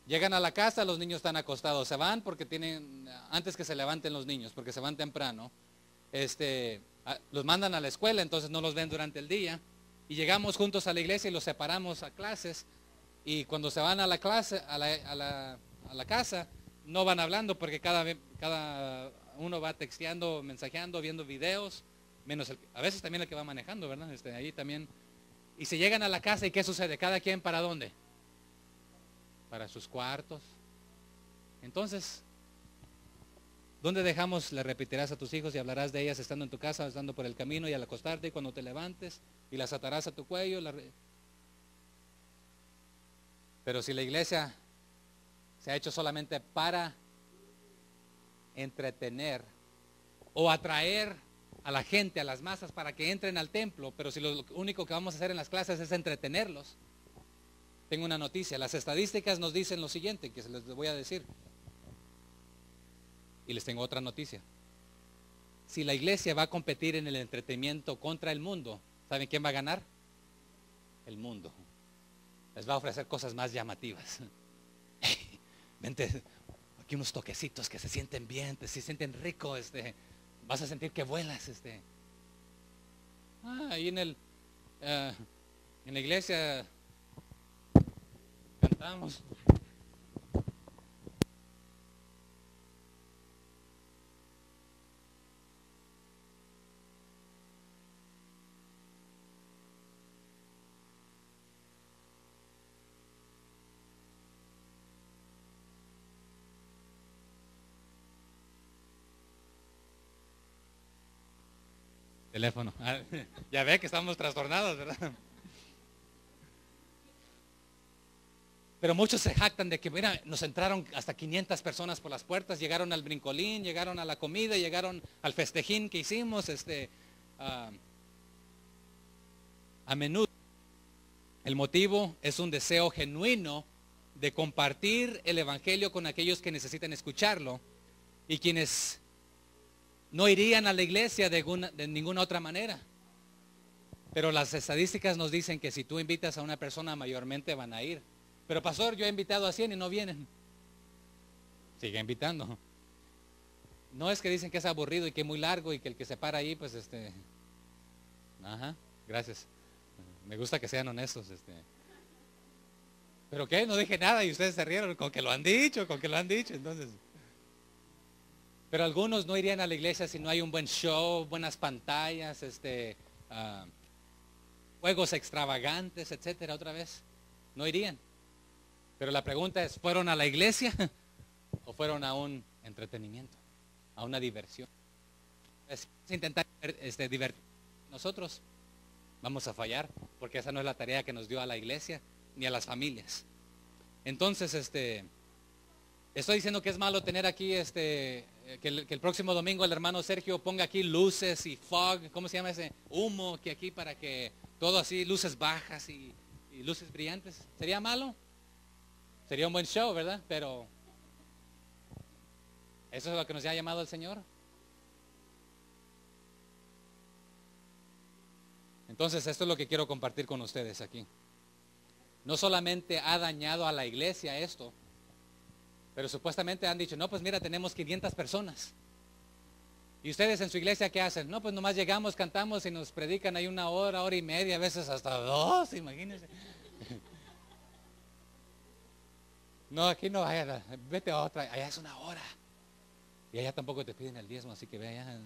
Llegan a la casa, los niños están acostados. Se van porque tienen, antes que se levanten los niños, porque se van temprano. Los mandan a la escuela, entonces no los ven durante el día. Y llegamos juntos a la iglesia y los separamos a clases. Y cuando se van a la clase, a la casa, no van hablando porque cada uno va texteando, mensajeando, viendo videos, menos a veces también el que va manejando, ¿verdad? Ahí también. Y se llegan a la casa y ¿qué sucede? ¿Cada quien para dónde? Para sus cuartos. Entonces, ¿dónde dejamos? Le repetirás a tus hijos y hablarás de ellas estando en tu casa, estando por el camino y al acostarte y cuando te levantes y las atarás a tu cuello. Pero si la iglesia se ha hecho solamente para entretener o atraer a la gente, a las masas para que entren al templo, pero si lo único que vamos a hacer en las clases es entretenerlos, tengo una noticia. Las estadísticas nos dicen lo siguiente, que se les voy a decir. Y les tengo otra noticia. Si la iglesia va a competir en el entretenimiento contra el mundo, ¿saben quién va a ganar? El mundo. Les va a ofrecer cosas más llamativas. Vente, aquí unos toquecitos que se sienten bien, se sienten ricos, vas a sentir que vuelas, ahí en la iglesia cantamos. Teléfono. Ya ve que estamos trastornados, ¿verdad? Pero muchos se jactan de que, mira, nos entraron hasta 500 personas por las puertas, llegaron al brincolín, llegaron a la comida, llegaron al festejín que hicimos, a menudo. El motivo es un deseo genuino de compartir el evangelio con aquellos que necesitan escucharlo y quienes no irían a la iglesia de ninguna otra manera. Pero las estadísticas nos dicen que si tú invitas a una persona, mayormente van a ir. Pero pastor, yo he invitado a 100 y no vienen. Sigue invitando. No es que dicen que es aburrido y que es muy largo y que el que se para ahí, pues ajá, gracias. Me gusta que sean honestos, ¿Pero qué? No dije nada y ustedes se rieron con que lo han dicho, entonces. Pero algunos no irían a la iglesia si no hay un buen show, buenas pantallas, juegos extravagantes, etcétera, otra vez. No irían. Pero la pregunta es, ¿fueron a la iglesia o fueron a un entretenimiento, a una diversión? Es intentar divertir nosotros. Vamos a fallar, porque esa no es la tarea que nos dio a la iglesia ni a las familias. Entonces, estoy diciendo que es malo tener aquí, que el próximo domingo el hermano Sergio ponga aquí luces y fog, ¿cómo se llama ese? Humo, que aquí para que todo así, luces bajas y luces brillantes. ¿Sería malo? Sería un buen show, ¿verdad? Pero ¿eso es lo que nos ha llamado el Señor? Entonces, esto es lo que quiero compartir con ustedes aquí. No solamente ha dañado a la iglesia esto, pero supuestamente han dicho, no, pues mira, tenemos 500 personas. ¿Y ustedes en su iglesia qué hacen? No, pues nomás llegamos, cantamos y nos predican ahí 1 hora, 1 hora y media, a veces hasta 2, imagínense. No, aquí no vaya, vete a otra, allá es 1 hora. Y allá tampoco te piden el diezmo, así que ve allá.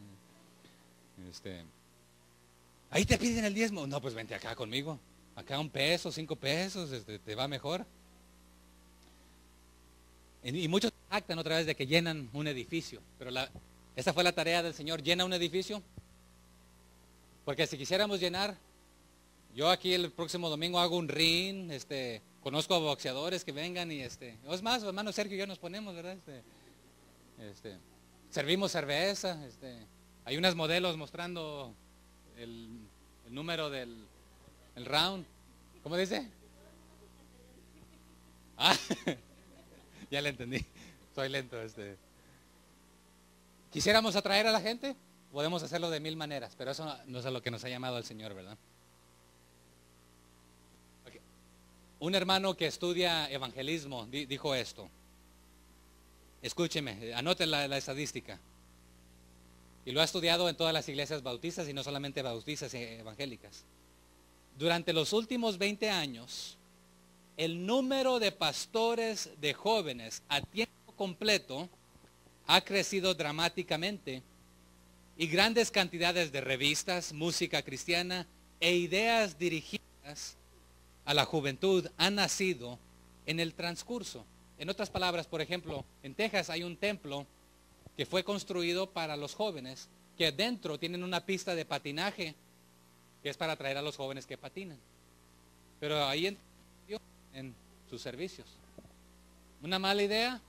Ahí te piden el diezmo. No, pues vente acá conmigo. Acá 1 peso, 5 pesos, te va mejor. Y muchos actan otra vez de que llenan un edificio. Pero esa fue la tarea del Señor, llena un edificio. Porque si quisiéramos llenar, yo aquí el próximo domingo hago un ring, conozco a boxeadores que vengan y es más, hermano Sergio y yo nos ponemos, ¿verdad? Servimos cerveza, hay unas modelos mostrando el número del round. ¿Cómo dice? Ah, ya le entendí. Soy lento. Quisiéramos atraer a la gente, podemos hacerlo de 1000 maneras, pero eso no es a lo que nos ha llamado el Señor, ¿verdad? Okay. Un hermano que estudia evangelismo dijo esto. Escúcheme, anote la estadística. Y lo ha estudiado en todas las iglesias bautistas y no solamente bautistas evangélicas. Durante los últimos 20 años, el número de pastores de jóvenes a tiempo completo ha crecido dramáticamente y grandes cantidades de revistas, música cristiana e ideas dirigidas a la juventud han nacido en el transcurso. En otras palabras, por ejemplo, en Texas hay un templo que fue construido para los jóvenes, que dentro tienen una pista de patinaje que es para atraer a los jóvenes que patinan. Pero ahí en sus servicios. ¿Una mala idea?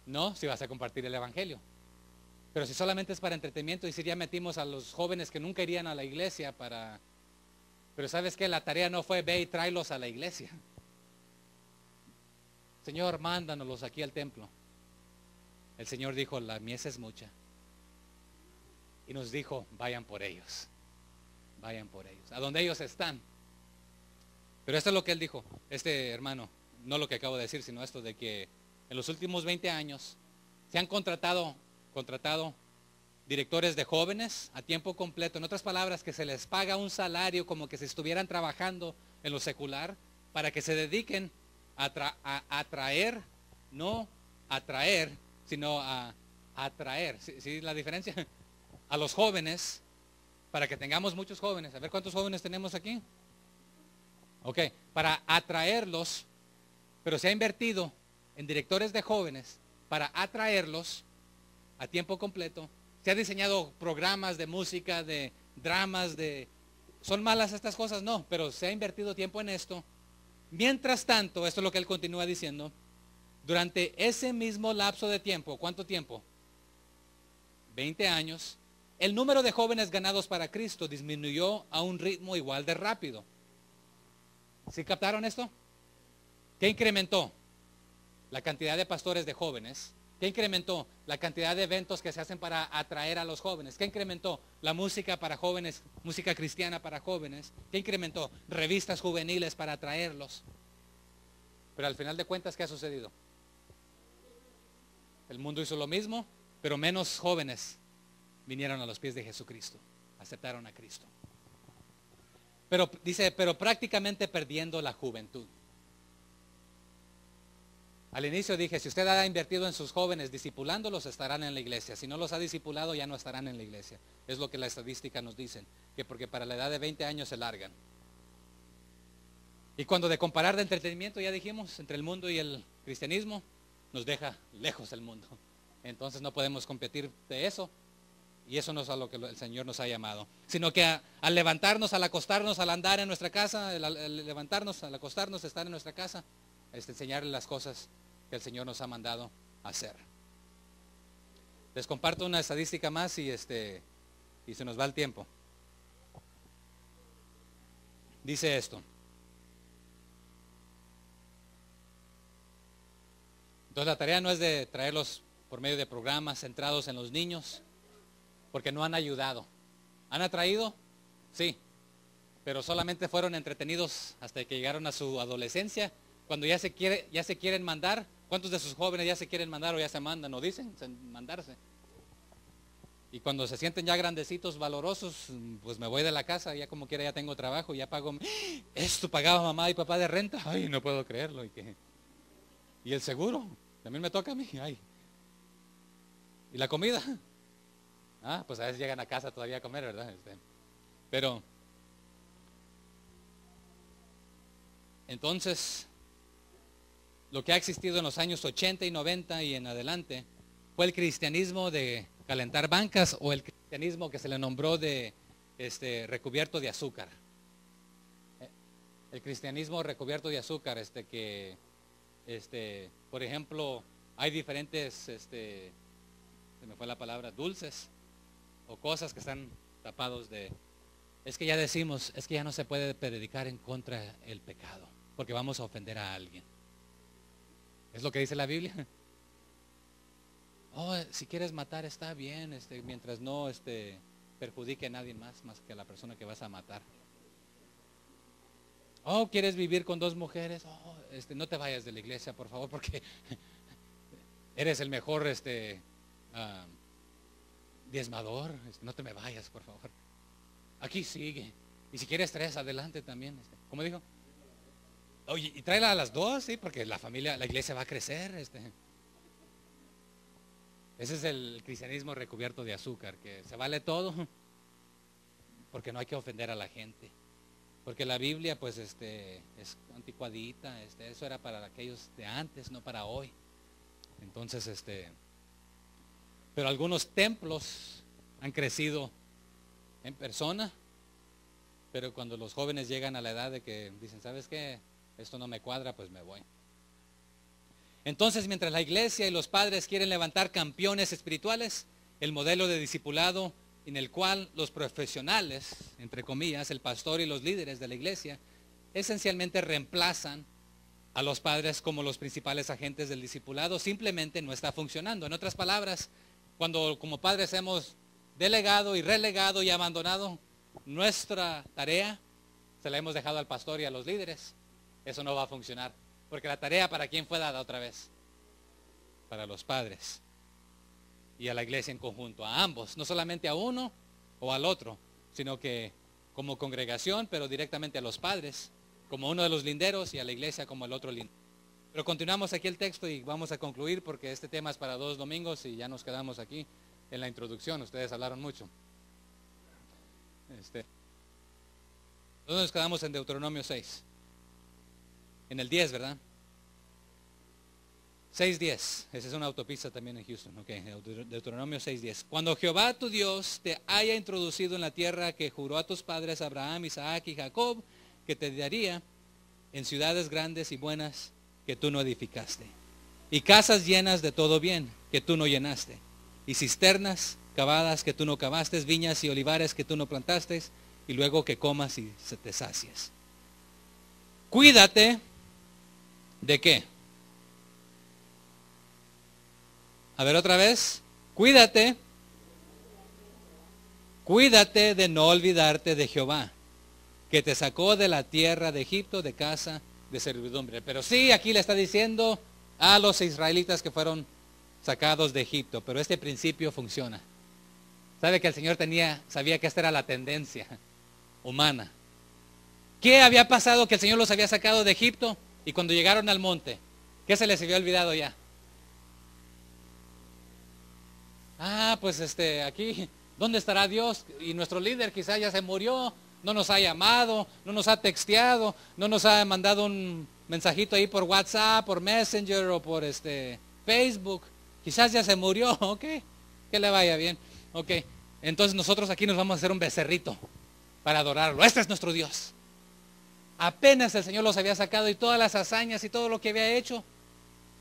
No, si vas a compartir el evangelio. Pero si solamente es para entretenimiento, y si ya metimos a los jóvenes que nunca irían a la iglesia para... Pero ¿sabes qué? La tarea no fue ve y tráelos a la iglesia. Señor, mándanos aquí al templo. El Señor dijo, la mies es mucha. Y nos dijo, vayan por ellos. Vayan por ellos. A donde ellos están. Pero esto es lo que él dijo, este hermano. No lo que acabo de decir, sino esto de que en los últimos 20 años se han contratado directores de jóvenes a tiempo completo. En otras palabras, que se les paga un salario como que si estuvieran trabajando en lo secular para que se dediquen a atraer, no atraer, sino a atraer. ¿Sí la diferencia? A los jóvenes, para que tengamos muchos jóvenes. A ver cuántos jóvenes tenemos aquí. Ok, para atraerlos, pero se ha invertido en directores de jóvenes para atraerlos a tiempo completo. Se ha diseñado programas de música, de dramas, ¿son malas estas cosas? No, pero se ha invertido tiempo en esto. Mientras tanto, esto es lo que él continúa diciendo, durante ese mismo lapso de tiempo, ¿cuánto tiempo? 20 años, el número de jóvenes ganados para Cristo disminuyó a un ritmo igual de rápido. ¿Sí captaron esto? ¿Qué incrementó? La cantidad de pastores de jóvenes. ¿Qué incrementó? La cantidad de eventos que se hacen para atraer a los jóvenes. ¿Qué incrementó? La música para jóvenes, música cristiana para jóvenes. ¿Qué incrementó? Revistas juveniles para atraerlos. Pero al final de cuentas, ¿qué ha sucedido? El mundo hizo lo mismo, pero menos jóvenes vinieron a los pies de Jesucristo. Aceptaron a Cristo. Pero dice, pero prácticamente perdiendo la juventud. Al inicio dije, si usted ha invertido en sus jóvenes discipulándolos, estarán en la iglesia. Si no los ha discipulado, ya no estarán en la iglesia. Es lo que la estadística nos dice, que porque para la edad de 20 años se largan. Y cuando de comparar de entretenimiento, ya dijimos, entre el mundo y el cristianismo, nos deja lejos el mundo. Entonces no podemos competir de eso. Y eso no es a lo que el Señor nos ha llamado. Sino que al levantarnos, al acostarnos, al andar en nuestra casa, al levantarnos, al acostarnos, estar en nuestra casa, enseñarle las cosas que el Señor nos ha mandado a hacer. Les comparto una estadística más y se nos va el tiempo. Dice esto. Entonces la tarea no es de traerlos por medio de programas centrados en los niños, porque no han ayudado. ¿Han atraído? Sí, pero solamente fueron entretenidos hasta que llegaron a su adolescencia. Cuando ya se quieren mandar, ¿cuántos de sus jóvenes ya se quieren mandar o ya se mandan o dicen mandarse? Y cuando se sienten ya grandecitos, valorosos, pues me voy de la casa, ya como quiera ya tengo trabajo, ya pago. Esto pagaba mamá y papá de renta, ay, no puedo creerlo. Y el seguro, también me toca a mí, ay. ¿Y la comida? Pues a veces llegan a casa todavía a comer, ¿verdad? Pero, entonces, lo que ha existido en los años 80 y 90 y en adelante fue el cristianismo de calentar bancas o el cristianismo que se le nombró de recubierto de azúcar. El cristianismo recubierto de azúcar, por ejemplo, hay diferentes, se me fue la palabra, dulces o cosas que están tapados de... Es que ya decimos, es que ya no se puede predicar en contra del pecado, porque vamos a ofender a alguien. ¿Es lo que dice la Biblia? Si quieres matar está bien, mientras no perjudique a nadie más que a la persona que vas a matar. Oh, ¿quieres vivir con dos mujeres? Oh, no te vayas de la iglesia, por favor, porque eres el mejor ah, diezmador. No te me vayas, por favor. Aquí sigue. Y si quieres tres, adelante también. ¿Cómo dijo? Oye, y tráela a las dos, sí, porque la familia, la iglesia va a crecer. Ese es el cristianismo recubierto de azúcar, que se vale todo, porque no hay que ofender a la gente. Porque la Biblia, pues, es anticuadita, eso era para aquellos de antes, no para hoy. Entonces, pero algunos templos han crecido en persona, pero cuando los jóvenes llegan a la edad de que dicen, ¿sabes qué? Esto no me cuadra, pues me voy. Entonces, mientras la iglesia y los padres quieren levantar campeones espirituales, el modelo de discipulado en el cual los profesionales, entre comillas, el pastor y los líderes de la iglesia, esencialmente reemplazan a los padres como los principales agentes del discipulado, simplemente no está funcionando. En otras palabras, cuando como padres hemos delegado y relegado y abandonado nuestra tarea, se la hemos dejado al pastor y a los líderes, eso no va a funcionar. Porque la tarea, ¿para quién fue dada otra vez? Para los padres y a la iglesia en conjunto, a ambos, no solamente a uno o al otro, sino que como congregación, pero directamente a los padres, como uno de los linderos, y a la iglesia como el otro lindero. Pero continuamos aquí el texto y vamos a concluir porque este tema es para 2 domingos y ya nos quedamos aquí en la introducción. Ustedes hablaron mucho. ¿Dónde nos quedamos? En Deuteronomio 6. En el 10, ¿verdad? 6:10. Esa es una autopista también en Houston. Ok, Deuteronomio 6:10. Cuando Jehová tu Dios te haya introducido en la tierra que juró a tus padres Abraham, Isaac y Jacob, que te daría, en ciudades grandes y buenas que tú no edificaste, y casas llenas de todo bien que tú no llenaste, y cisternas cavadas que tú no cavaste, viñas y olivares que tú no plantaste, y luego que comas y se te sacies. Cuídate de qué. A ver otra vez. Cuídate de no olvidarte de Jehová, que te sacó de la tierra de Egipto, de casa de servidumbre. Pero sí, aquí le está diciendo a los israelitas que fueron sacados de Egipto, pero este principio funciona. Sabe que el Señor sabía que esta era la tendencia humana. ¿Qué había pasado? Que el Señor los había sacado de Egipto y cuando llegaron al monte, ¿qué se les había olvidado ya? Pues aquí, ¿dónde estará Dios? Y nuestro líder quizá ya se murió, no nos ha llamado, no nos ha texteado, no nos ha mandado un mensajito ahí por WhatsApp, por Messenger o por Facebook. Quizás ya se murió, ok, que le vaya bien, ok. Entonces nosotros aquí nos vamos a hacer un becerrito para adorarlo. Este es nuestro Dios. Apenas el Señor los había sacado y todas las hazañas y todo lo que había hecho,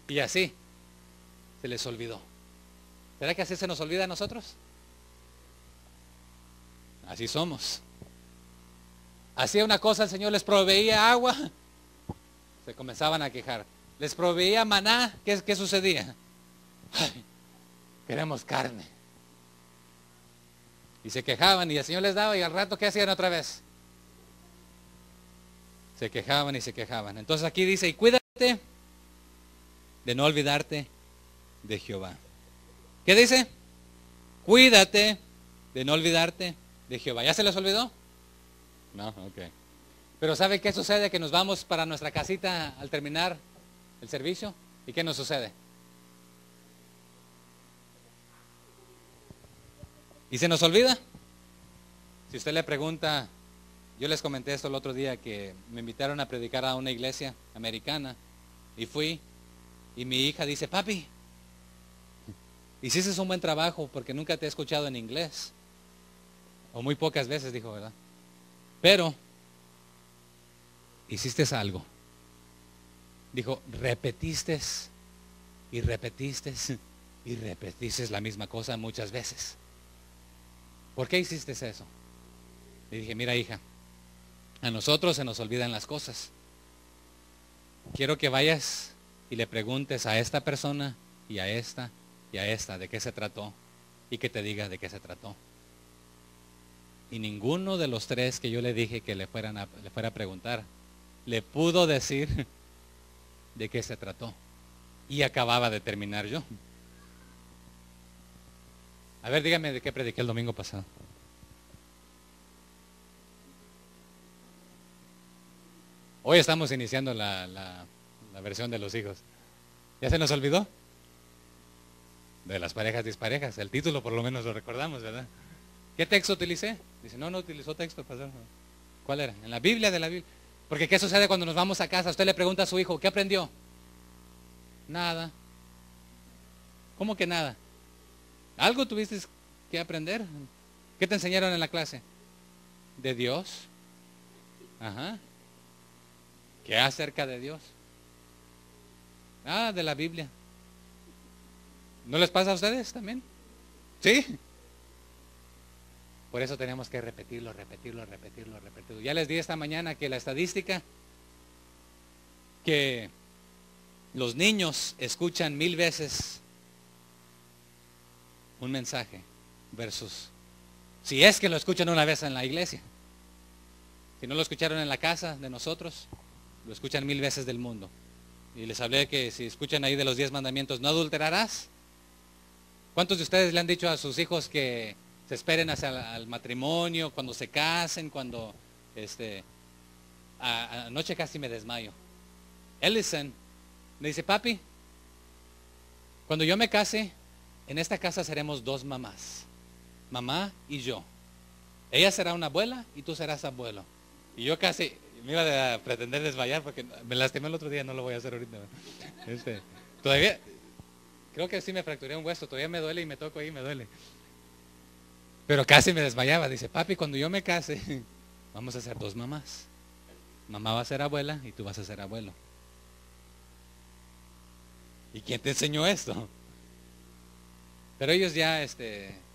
y así se les olvidó. ¿Será que así se nos olvida a nosotros? Así somos. Hacía una cosa, el Señor les proveía agua, se comenzaban a quejar. Les proveía maná, ¿qué sucedía? Ay, queremos carne. Y se quejaban y el Señor les daba y al rato ¿qué hacían otra vez? Se quejaban y se quejaban. Entonces aquí dice, y cuídate de no olvidarte de Jehová. ¿Qué dice? Cuídate de no olvidarte de Jehová. ¿Ya se les olvidó? No, ok. Pero ¿sabe qué sucede? Que nos vamos para nuestra casita al terminar el servicio. ¿Y qué nos sucede? ¿Y se nos olvida? Si usted le pregunta, yo les comenté esto el otro día que me invitaron a predicar a una iglesia americana y fui y mi hija dice, papi, hiciste un buen trabajo porque nunca te he escuchado en inglés. O muy pocas veces dijo, ¿verdad? Pero hiciste algo. Dijo, repetiste y repetiste y repetiste la misma cosa muchas veces. ¿Por qué hiciste eso? Le dije, mira hija, a nosotros se nos olvidan las cosas. Quiero que vayas y le preguntes a esta persona y a esta de qué se trató y que te diga de qué se trató. Y ninguno de los tres que yo le dije que le fuera a preguntar le pudo decir de qué se trató. Y acababa de terminar yo. A ver, dígame de qué prediqué el domingo pasado. Hoy estamos iniciando la versión de los hijos. ¿Ya se nos olvidó? De las parejas disparejas. El título por lo menos lo recordamos, ¿verdad? ¿Qué texto utilicé? Dice, no utilizó texto, pastor. ¿Cuál era? En la Biblia de la Biblia. Porque ¿qué sucede cuando nos vamos a casa? Usted le pregunta a su hijo, ¿qué aprendió? Nada. ¿Cómo que nada? ¿Algo tuviste que aprender? ¿Qué te enseñaron en la clase? ¿De Dios? Ajá. ¿Qué acerca de Dios? Ah, de la Biblia. ¿No les pasa a ustedes también? ¿Sí? Por eso tenemos que repetirlo. Ya les di esta mañana que la estadística, que los niños escuchan 1000 veces un mensaje versus, si es que lo escuchan una vez en la iglesia. Si no lo escucharon en la casa de nosotros, lo escuchan 1000 veces del mundo. Y les hablé que si escuchan ahí de los 10 mandamientos, no adulterarás. ¿Cuántos de ustedes le han dicho a sus hijos que se esperen hacia el matrimonio, cuando se casen, cuando, anoche casi me desmayo? Ellison me dice, papi, cuando yo me case, en esta casa seremos 2 mamás, mamá y yo. Ella será una abuela y tú serás abuelo. Y yo casi me iba a pretender desmayar porque me lastimé el otro día, no lo voy a hacer ahorita. Todavía, creo que sí me fracturé un hueso, todavía me duele y me toco ahí y me duele. Pero casi me desmayaba. Dice, papi, cuando yo me case, vamos a ser 2 mamás. Mamá va a ser abuela y tú vas a ser abuelo. ¿Y quién te enseñó esto? Pero ellos ya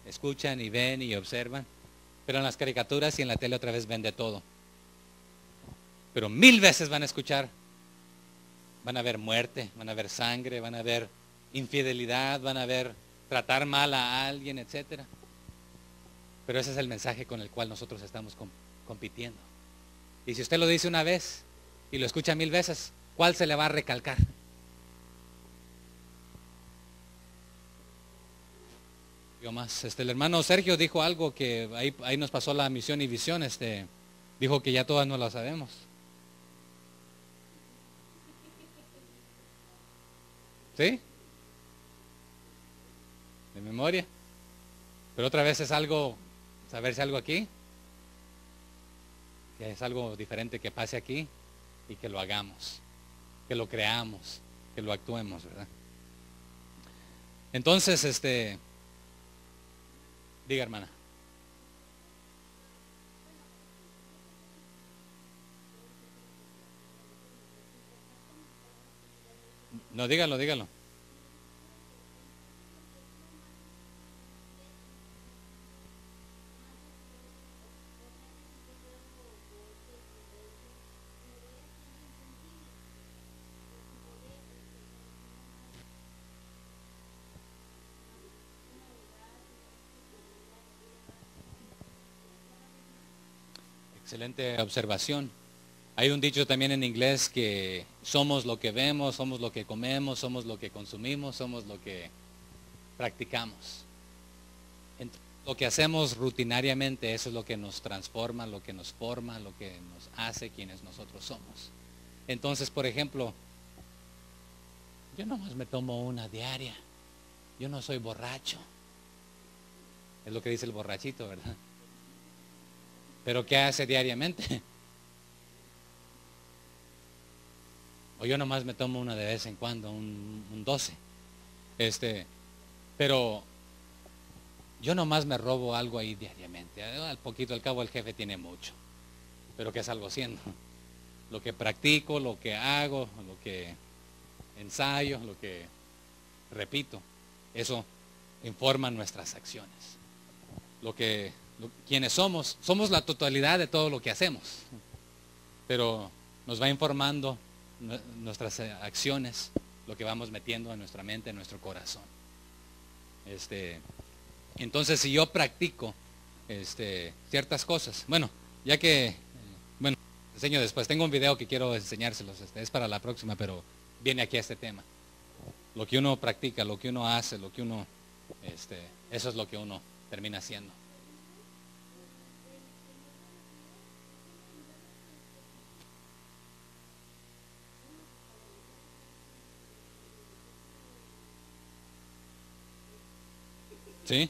escuchan y ven y observan. Pero en las caricaturas y en la tele otra vez ven de todo. Pero 1000 veces van a escuchar. Van a ver muerte, van a ver sangre, van a ver infidelidad, van a ver tratar mal a alguien, etcétera. Pero ese es el mensaje con el cual nosotros estamos compitiendo. Y si usted lo dice una vez y lo escucha 1000 veces, ¿cuál se le va a recalcar? Yo más, el hermano Sergio dijo algo que ahí nos pasó la misión y visión, dijo que ya todas no la sabemos. ¿Sí? De memoria. Pero otra vez es algo, saberse algo aquí, que es algo diferente que pase aquí y que lo hagamos, que lo creamos, que lo actuemos, ¿verdad? Entonces, diga, hermana. No, dígalo. Excelente observación. Hay un dicho también en inglés que somos lo que vemos, somos lo que comemos, somos lo que consumimos, somos lo que practicamos. Entonces, lo que hacemos rutinariamente, eso es lo que nos transforma, lo que nos forma, lo que nos hace quienes nosotros somos. Entonces, por ejemplo, yo nomás me tomo una diaria. Yo no soy borracho. Es lo que dice el borrachito, ¿verdad? Pero ¿qué hace diariamente? O yo nomás me tomo una de vez en cuando, un 12. Pero yo nomás me robo algo ahí diariamente. Al poquito, al cabo el jefe tiene mucho. Pero ¿qué salgo haciendo? Lo que practico, lo que hago, lo que ensayo, lo que repito. Eso informa nuestras acciones. Quienes somos la totalidad de todo lo que hacemos. Pero nos va informando nuestras acciones, lo que vamos metiendo en nuestra mente, en nuestro corazón. Entonces, si yo practico ciertas cosas, bueno, ya que enseño después. Tengo un video que quiero enseñárselos. Es para la próxima, pero viene aquí a este tema. Lo que uno practica, lo que uno hace, lo que uno, eso es lo que uno termina haciendo. ¿Sí?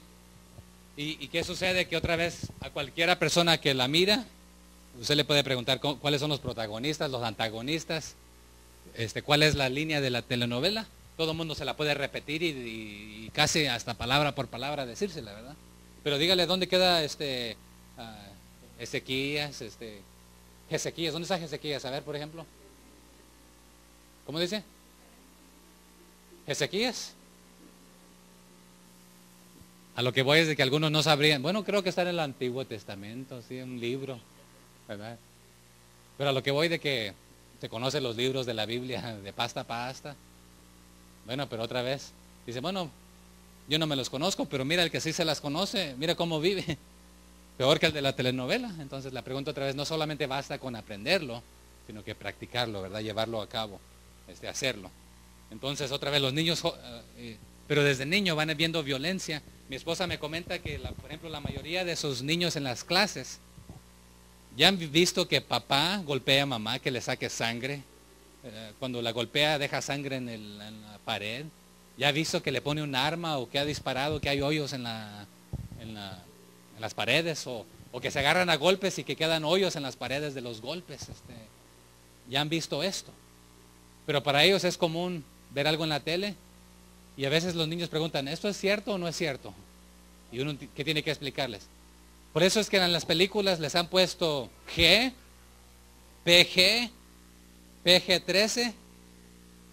¿Y qué sucede? Que otra vez a cualquiera persona que la mira, usted le puede preguntar cuáles son los protagonistas, los antagonistas, cuál es la línea de la telenovela. Todo el mundo se la puede repetir y casi hasta palabra por palabra decírsela, ¿verdad? Pero dígale dónde queda Ezequías, Ezequías, ¿dónde está Ezequías? A ver, por ejemplo. ¿Cómo dice? Ezequías. A lo que voy es de que algunos no sabrían. Bueno, creo que está en el Antiguo Testamento, sí, un libro, ¿verdad? Pero a lo que voy de que se conocen los libros de la Biblia de pasta a pasta. Bueno, pero otra vez, dice, bueno, yo no me los conozco, pero mira el que sí se las conoce, mira cómo vive. Peor que el de la telenovela. Entonces la pregunta otra vez, no solamente basta con aprenderlo, sino que practicarlo, ¿verdad? Llevarlo a cabo, hacerlo. Entonces otra vez los niños, pero desde niño van viendo violencia. Mi esposa me comenta que, por ejemplo, la mayoría de sus niños en las clases ya han visto que papá golpea a mamá, que le saque sangre. Cuando la golpea deja sangre en la pared. Ya ha visto que le pone un arma o que ha disparado, que hay hoyos en las paredes o que se agarran a golpes y que quedan hoyos en las paredes de los golpes. Ya han visto esto. Pero para ellos es común ver algo en la tele y a veces los niños preguntan, ¿esto es cierto o no es cierto? Y uno, ¿qué tiene que explicarles? Por eso es que en las películas les han puesto G, PG, PG-13,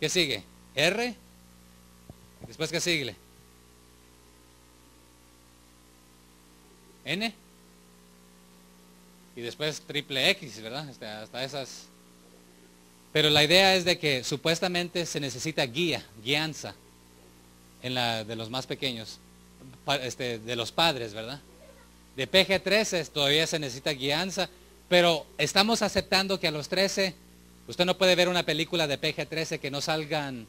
¿qué sigue? R, después ¿qué sigue? N, y después triple X, ¿verdad? Hasta esas. Pero la idea es de que supuestamente se necesita guianza de los más pequeños, de los padres, ¿verdad? De PG-13 todavía se necesita guianza, pero estamos aceptando que a los 13, usted no puede ver una película de PG-13 que no salgan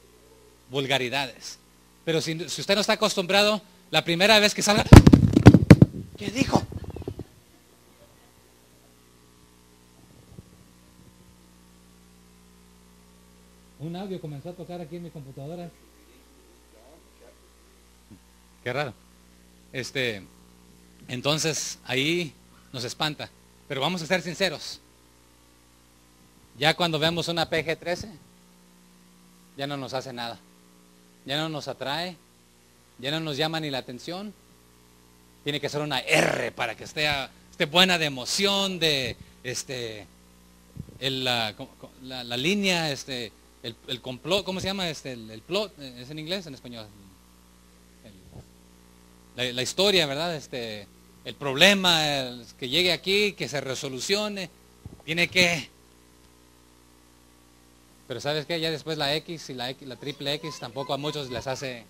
vulgaridades. Pero si usted no está acostumbrado, la primera vez que salga, ¿qué dijo? Un audio comenzó a tocar aquí en mi computadora. Qué raro. Entonces ahí nos espanta. Pero vamos a ser sinceros. Ya cuando vemos una PG-13, ya no nos hace nada. Ya no nos atrae. Ya no nos llama ni la atención. Tiene que ser una R para que esté buena de emoción, de la línea, el complot, ¿cómo se llama? El plot, ¿es en inglés? En español. La historia, ¿verdad? El problema, que llegue aquí, que se resolucione, tiene que. Pero ¿sabes qué? Ya después la X y la triple X tampoco a muchos les hace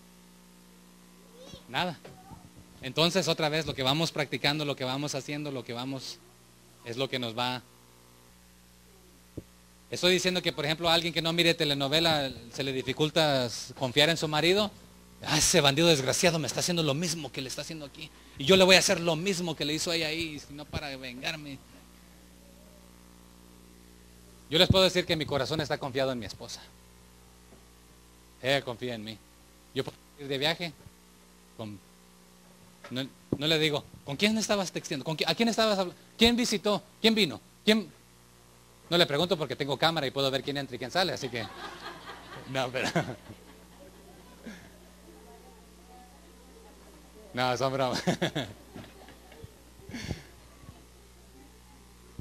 nada. Entonces otra vez lo que vamos practicando, lo que vamos haciendo, es lo que nos va. Estoy diciendo que, por ejemplo, a alguien que no mire telenovela se le dificulta confiar en su marido. Ese bandido desgraciado me está haciendo lo mismo que le está haciendo aquí. Y yo le voy a hacer lo mismo que le hizo ella ahí, sino para vengarme. Yo les puedo decir que mi corazón está confiado en mi esposa. Ella confía en mí. Yo puedo ir de viaje. No le digo, ¿con quién estabas texteando? ¿A quién estabas hablando? ¿Quién visitó? ¿Quién vino? ¿Quién? No le pregunto porque tengo cámara y puedo ver quién entra y quién sale, así que. No, pero. No, son bromas.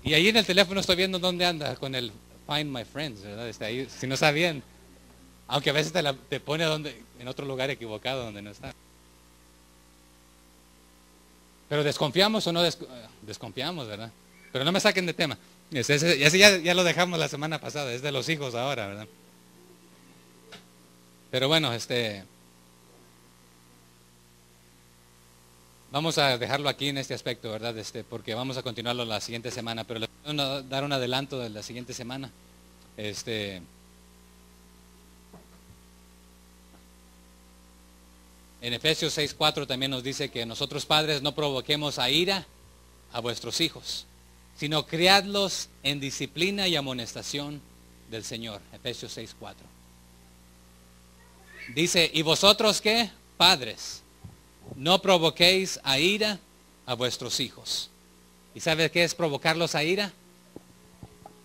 Y ahí en el teléfono estoy viendo dónde anda con el Find My Friends, ¿verdad? Ahí, si no está bien. Aunque a veces te pone en otro lugar equivocado donde no está. Pero desconfiamos o no desconfiamos, ¿verdad? Pero no me saquen de tema. Ya lo dejamos la semana pasada, es de los hijos ahora, ¿verdad? Pero bueno, vamos a dejarlo aquí en este aspecto, ¿verdad? Porque vamos a continuarlo la siguiente semana, pero les voy a dar un adelanto de la siguiente semana. En Efesios 6:4 también nos dice que nosotros padres no provoquemos a ira a vuestros hijos, sino criadlos en disciplina y amonestación del Señor. Efesios 6:4. Dice, ¿y vosotros qué? Padres, no provoquéis a ira a vuestros hijos. ¿Y sabe qué es provocarlos a ira?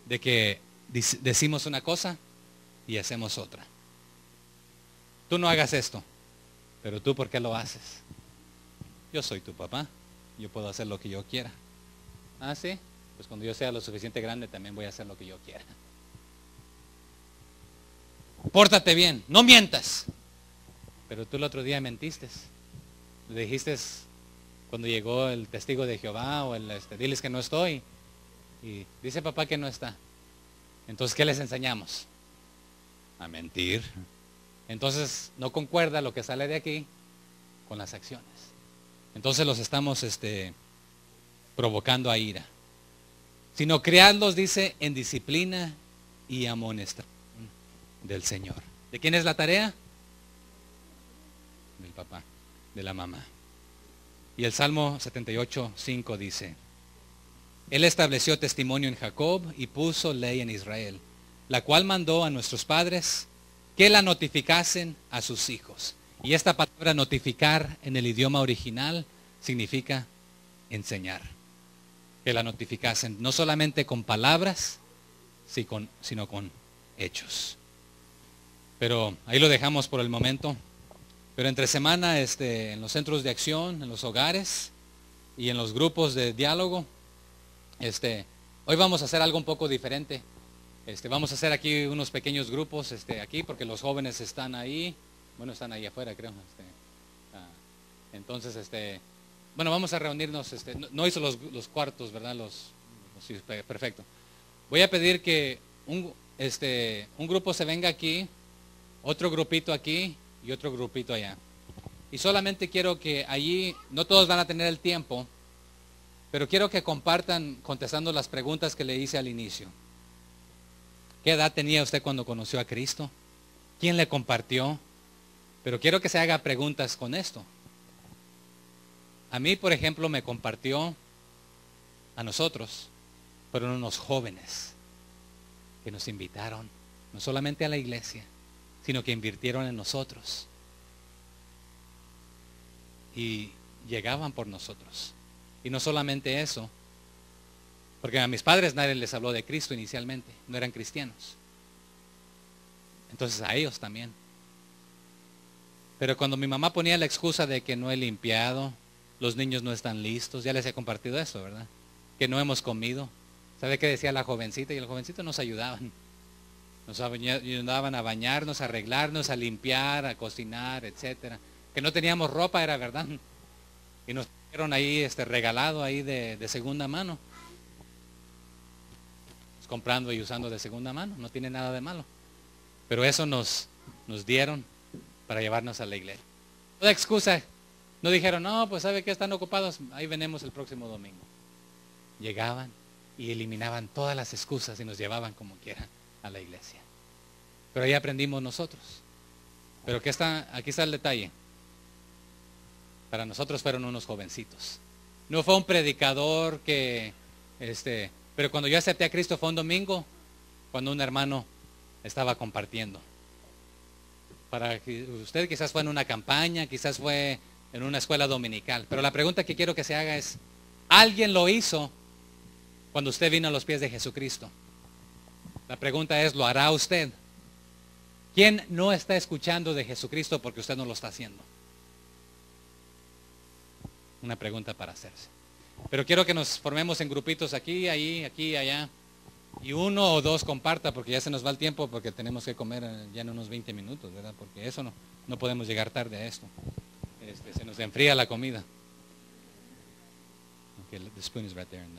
De que decimos una cosa y hacemos otra. Tú no hagas esto, pero tú, ¿por qué lo haces? Yo soy tu papá, yo puedo hacer lo que yo quiera. ¿Ah, sí? Pues cuando yo sea lo suficiente grande también voy a hacer lo que yo quiera. Pórtate bien, no mientas. Pero tú el otro día mentiste. Le dijiste cuando llegó el testigo de Jehová o diles que no estoy. Y dice papá que no está. Entonces, ¿qué les enseñamos? A mentir. Entonces, no concuerda lo que sale de aquí con las acciones. Entonces los estamos provocando a ira. Sino criadlos, dice, en disciplina y amonestación del Señor. ¿De quién es la tarea? Del papá, de la mamá. Y el Salmo 78:5 dice, Él estableció testimonio en Jacob y puso ley en Israel, la cual mandó a nuestros padres que la notificasen a sus hijos. Y esta palabra notificar en el idioma original significa enseñar. Que la notificasen, no solamente con palabras, sino con hechos. Pero ahí lo dejamos por el momento. Pero entre semana, en los centros de acción, en los hogares y en los grupos de diálogo, hoy vamos a hacer algo un poco diferente. Vamos a hacer aquí unos pequeños grupos, aquí, porque los jóvenes están ahí. Bueno, están ahí afuera, creo. Entonces, bueno, vamos a reunirnos. No hizo los cuartos, ¿verdad? Sí, perfecto. Voy a pedir que un grupo se venga aquí, otro grupito aquí y otro grupito allá. Y solamente quiero que allí, no todos van a tener el tiempo, pero quiero que compartan contestando las preguntas que le hice al inicio. ¿Qué edad tenía usted cuando conoció a Cristo? ¿Quién le compartió? Pero quiero que se haga preguntas con esto. A mí, por ejemplo, me compartió a nosotros, fueron unos jóvenes que nos invitaron, no solamente a la iglesia, sino que invirtieron en nosotros. Y llegaban por nosotros. Y no solamente eso, porque a mis padres nadie les habló de Cristo inicialmente, no eran cristianos. Entonces a ellos también. Pero cuando mi mamá ponía la excusa de que no he limpiado, los niños no están listos, ya les he compartido eso, ¿verdad? Que no hemos comido. ¿Sabe qué decía la jovencita? Y el jovencito nos ayudaban. Nos ayudaban a bañarnos, a arreglarnos, a limpiar, a cocinar, etcétera. Que no teníamos ropa, era verdad. Y nos dieron ahí regalado ahí de segunda mano. Comprando y usando de segunda mano, no tiene nada de malo. Pero eso nos dieron para llevarnos a la iglesia. Toda excusa. No dijeron, no, pues sabe que están ocupados, ahí venimos el próximo domingo. Llegaban y eliminaban todas las excusas y nos llevaban como quiera a la iglesia. Pero ahí aprendimos nosotros. Pero aquí está el detalle. Para nosotros fueron unos jovencitos. No fue un predicador que, pero cuando yo acepté a Cristo fue un domingo, cuando un hermano estaba compartiendo. Para usted quizás fue en una campaña, quizás fue en una escuela dominical. Pero la pregunta que quiero que se haga es, ¿alguien lo hizo cuando usted vino a los pies de Jesucristo? La pregunta es, ¿lo hará usted? ¿Quién no está escuchando de Jesucristo porque usted no lo está haciendo? Una pregunta para hacerse. Pero quiero que nos formemos en grupitos aquí, ahí, aquí, allá. Y uno o dos comparta, porque ya se nos va el tiempo, porque tenemos que comer ya en unos 20 minutos, ¿verdad? Porque eso no podemos llegar tarde a esto. Se nos enfría la comida. Okay, the spoon is right there and